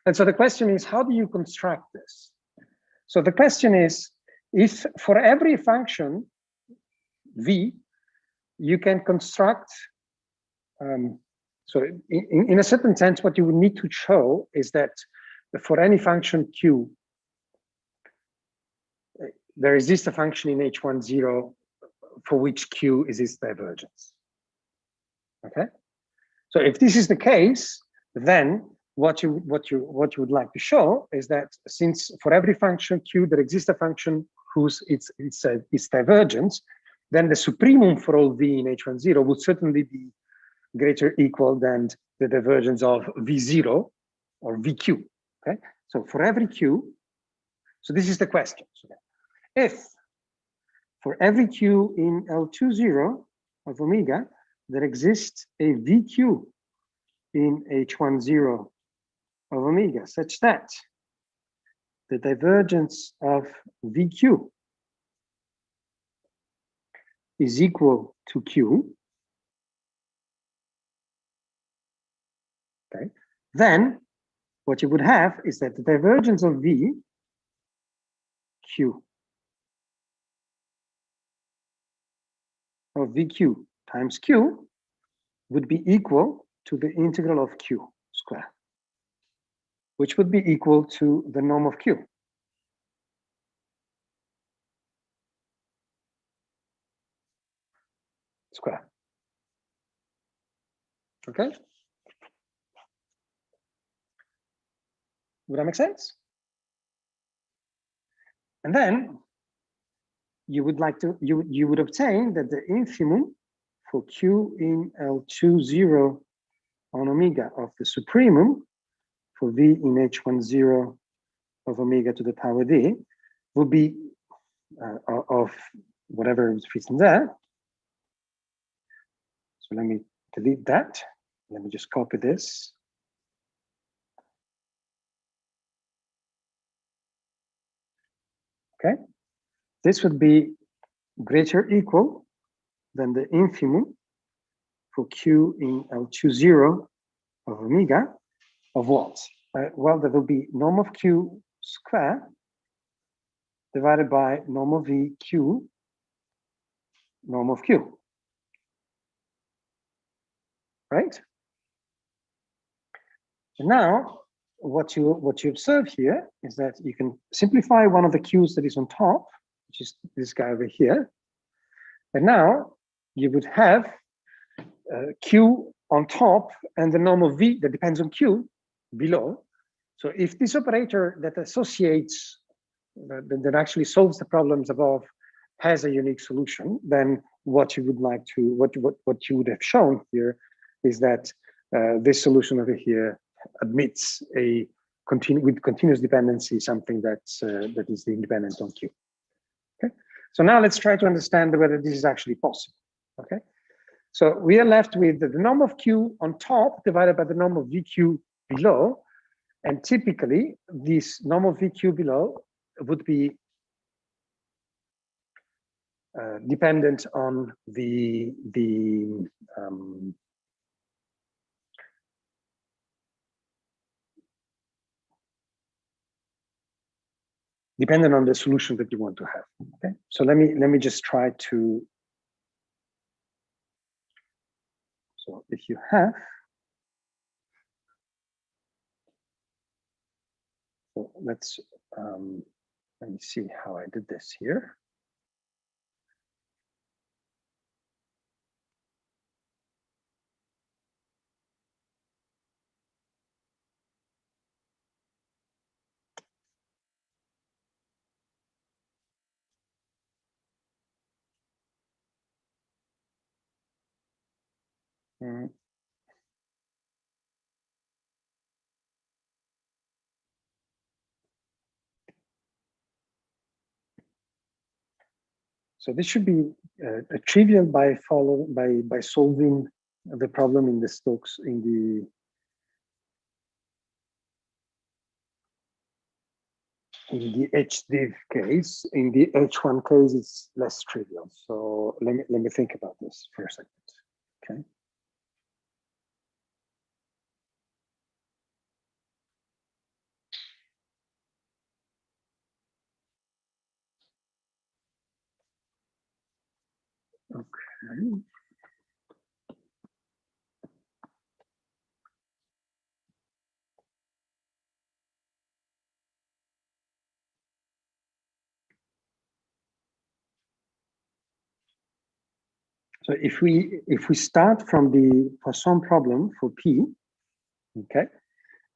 and so the question is, how do you construct this? So the question is, if for every function V, you can construct, so in a certain sense, what you would need to show is that for any function Q, there exists a function in H10 for which Q is its divergence. Okay, so if this is the case, then what you would like to show is that since for every function q there exists a function whose its divergence, then the supremum for all v in h10 would certainly be greater or equal than the divergence of v0 or vq. Okay, so for every q, so this is the question. So if for every q in L20 of omega, there exists a vq in h10 of omega, such that the divergence of vq is equal to q, okay, then what you would have is that the divergence of v q of vq times q would be equal to the integral of q square, which would be equal to the norm of q. Square. Okay? Would that make sense? And then you would like to, you would obtain that the infimum for q in L20 on omega of the supremum for v in h10 of omega to the power d would be of whatever fits in there. So let me delete that. Let me just copy this. Okay, this would be greater or equal than the infimum for q in L20 of omega of what? Well, there will be norm of q square divided by norm of v q norm of q. Right? And now, what you observe here is that you can simplify one of the q's that is on top, which is this guy over here. And now you would have q on top and the norm of v that depends on q below. So if this operator that associates, that actually solves the problems above has a unique solution, then what you would like to, what you would have shown here is that this solution over here admits a with continuous dependency, something that's that is independent on q. Okay, so now let's try to understand whether this is actually possible. Okay, so we are left with the norm of q on top divided by the norm of vq below, and typically this norm of vq below would be dependent on dependent on the solution that you want to have. Okay, so let me just try to. So if you have, so let's let me see how I did this here. So this should be trivial by solving the problem in the Stokes in the HDiv case. In the H1 case, it's less trivial. So let me think about this for a second. Okay. Okay. So if we start from the Poisson problem for P, okay,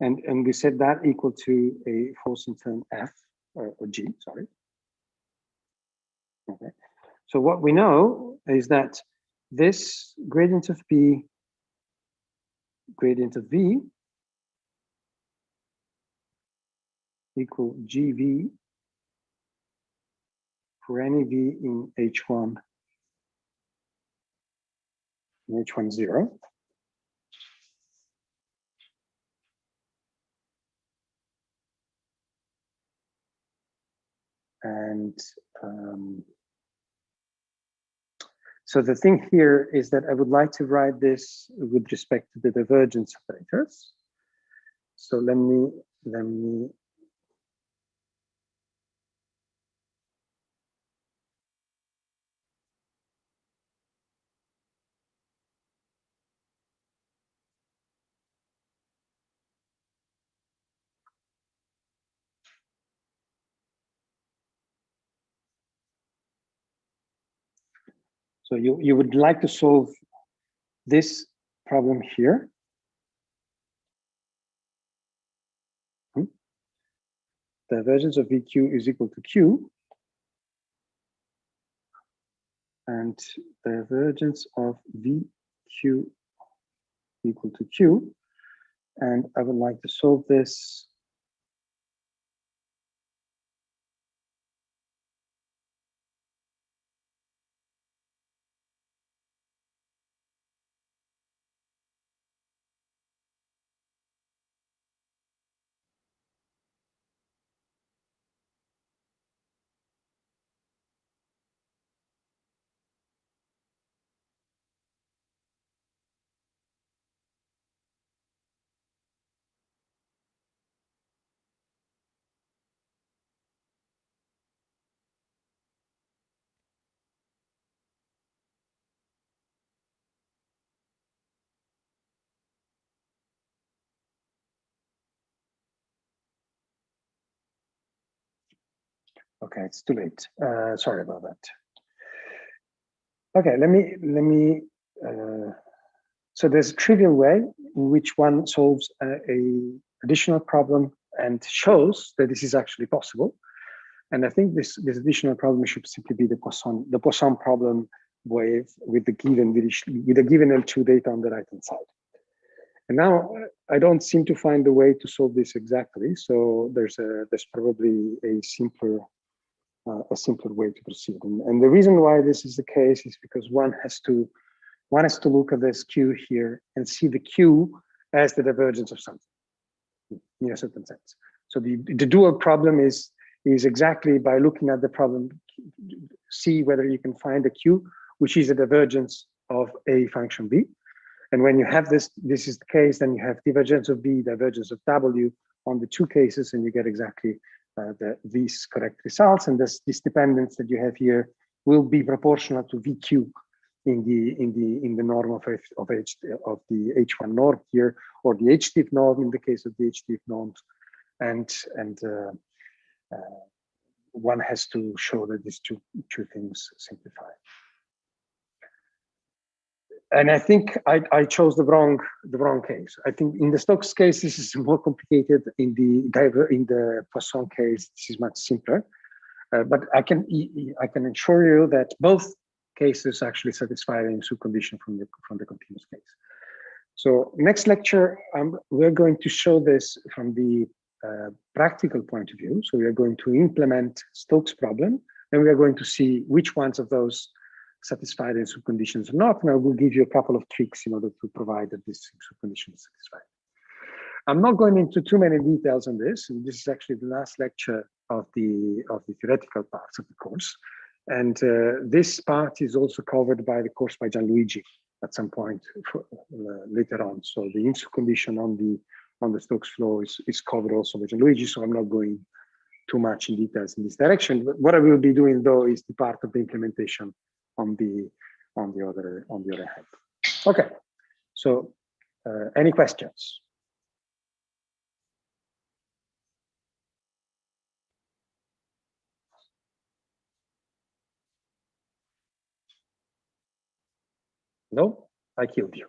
And we set that equal to a Poisson term F, or G, sorry. Okay. So what we know is that this gradient of B, gradient of V equal GV for any V in H1, in H1 0. And so the thing here is that I would like to write this with respect to the divergence operators. So let me so you would like to solve this problem here. Divergence of VQ is equal to Q, and divergence of VQ equal to Q. And I would like to solve this okay, it's too late. Sorry about that. Okay, let me. So there's a trivial way in which one solves a additional problem and shows that this is actually possible. And I think this additional problem should simply be the Poisson problem with the given L2 data on the right hand side. And now I don't seem to find a way to solve this exactly. So there's probably a simpler way to proceed. And the reason why this is the case is because one has to look at this Q here and see the Q as the divergence of something in a certain sense. So the dual problem is exactly by looking at the problem, see whether you can find a Q, which is a divergence of a function B. And when you have this is the case, then you have divergence of B, divergence of W on the two cases, and you get exactly these correct results. And this dependence that you have here will be proportional to VQ in the norm of the H1 norm here, or the HDIF norm in the case of the HDIF norms, and one has to show that these two things simplify. And I think I chose the wrong case. I think in the Stokes case this is more complicated. In the Poisson case this is much simpler. But I can assure you that both cases actually satisfy the inf-sup condition from the continuous case. So next lecture we're going to show this from the practical point of view. So we are going to implement Stokes problem, and we are going to see which ones of those satisfy the inf-sup conditions or not. And I will give you a couple of tricks in order to provide that this inf-sup condition is satisfied. I'm not going into too many details on this, and this is actually the last lecture of the theoretical parts of the course. And this part is also covered by the course by Gianluigi at some point later on. So the inf-sup condition on the Stokes flow is covered also by Gianluigi. So I'm not going too much in details in this direction. But what I will be doing though is the part of the implementation on the other hand. Okay. So any questions? No, I killed you.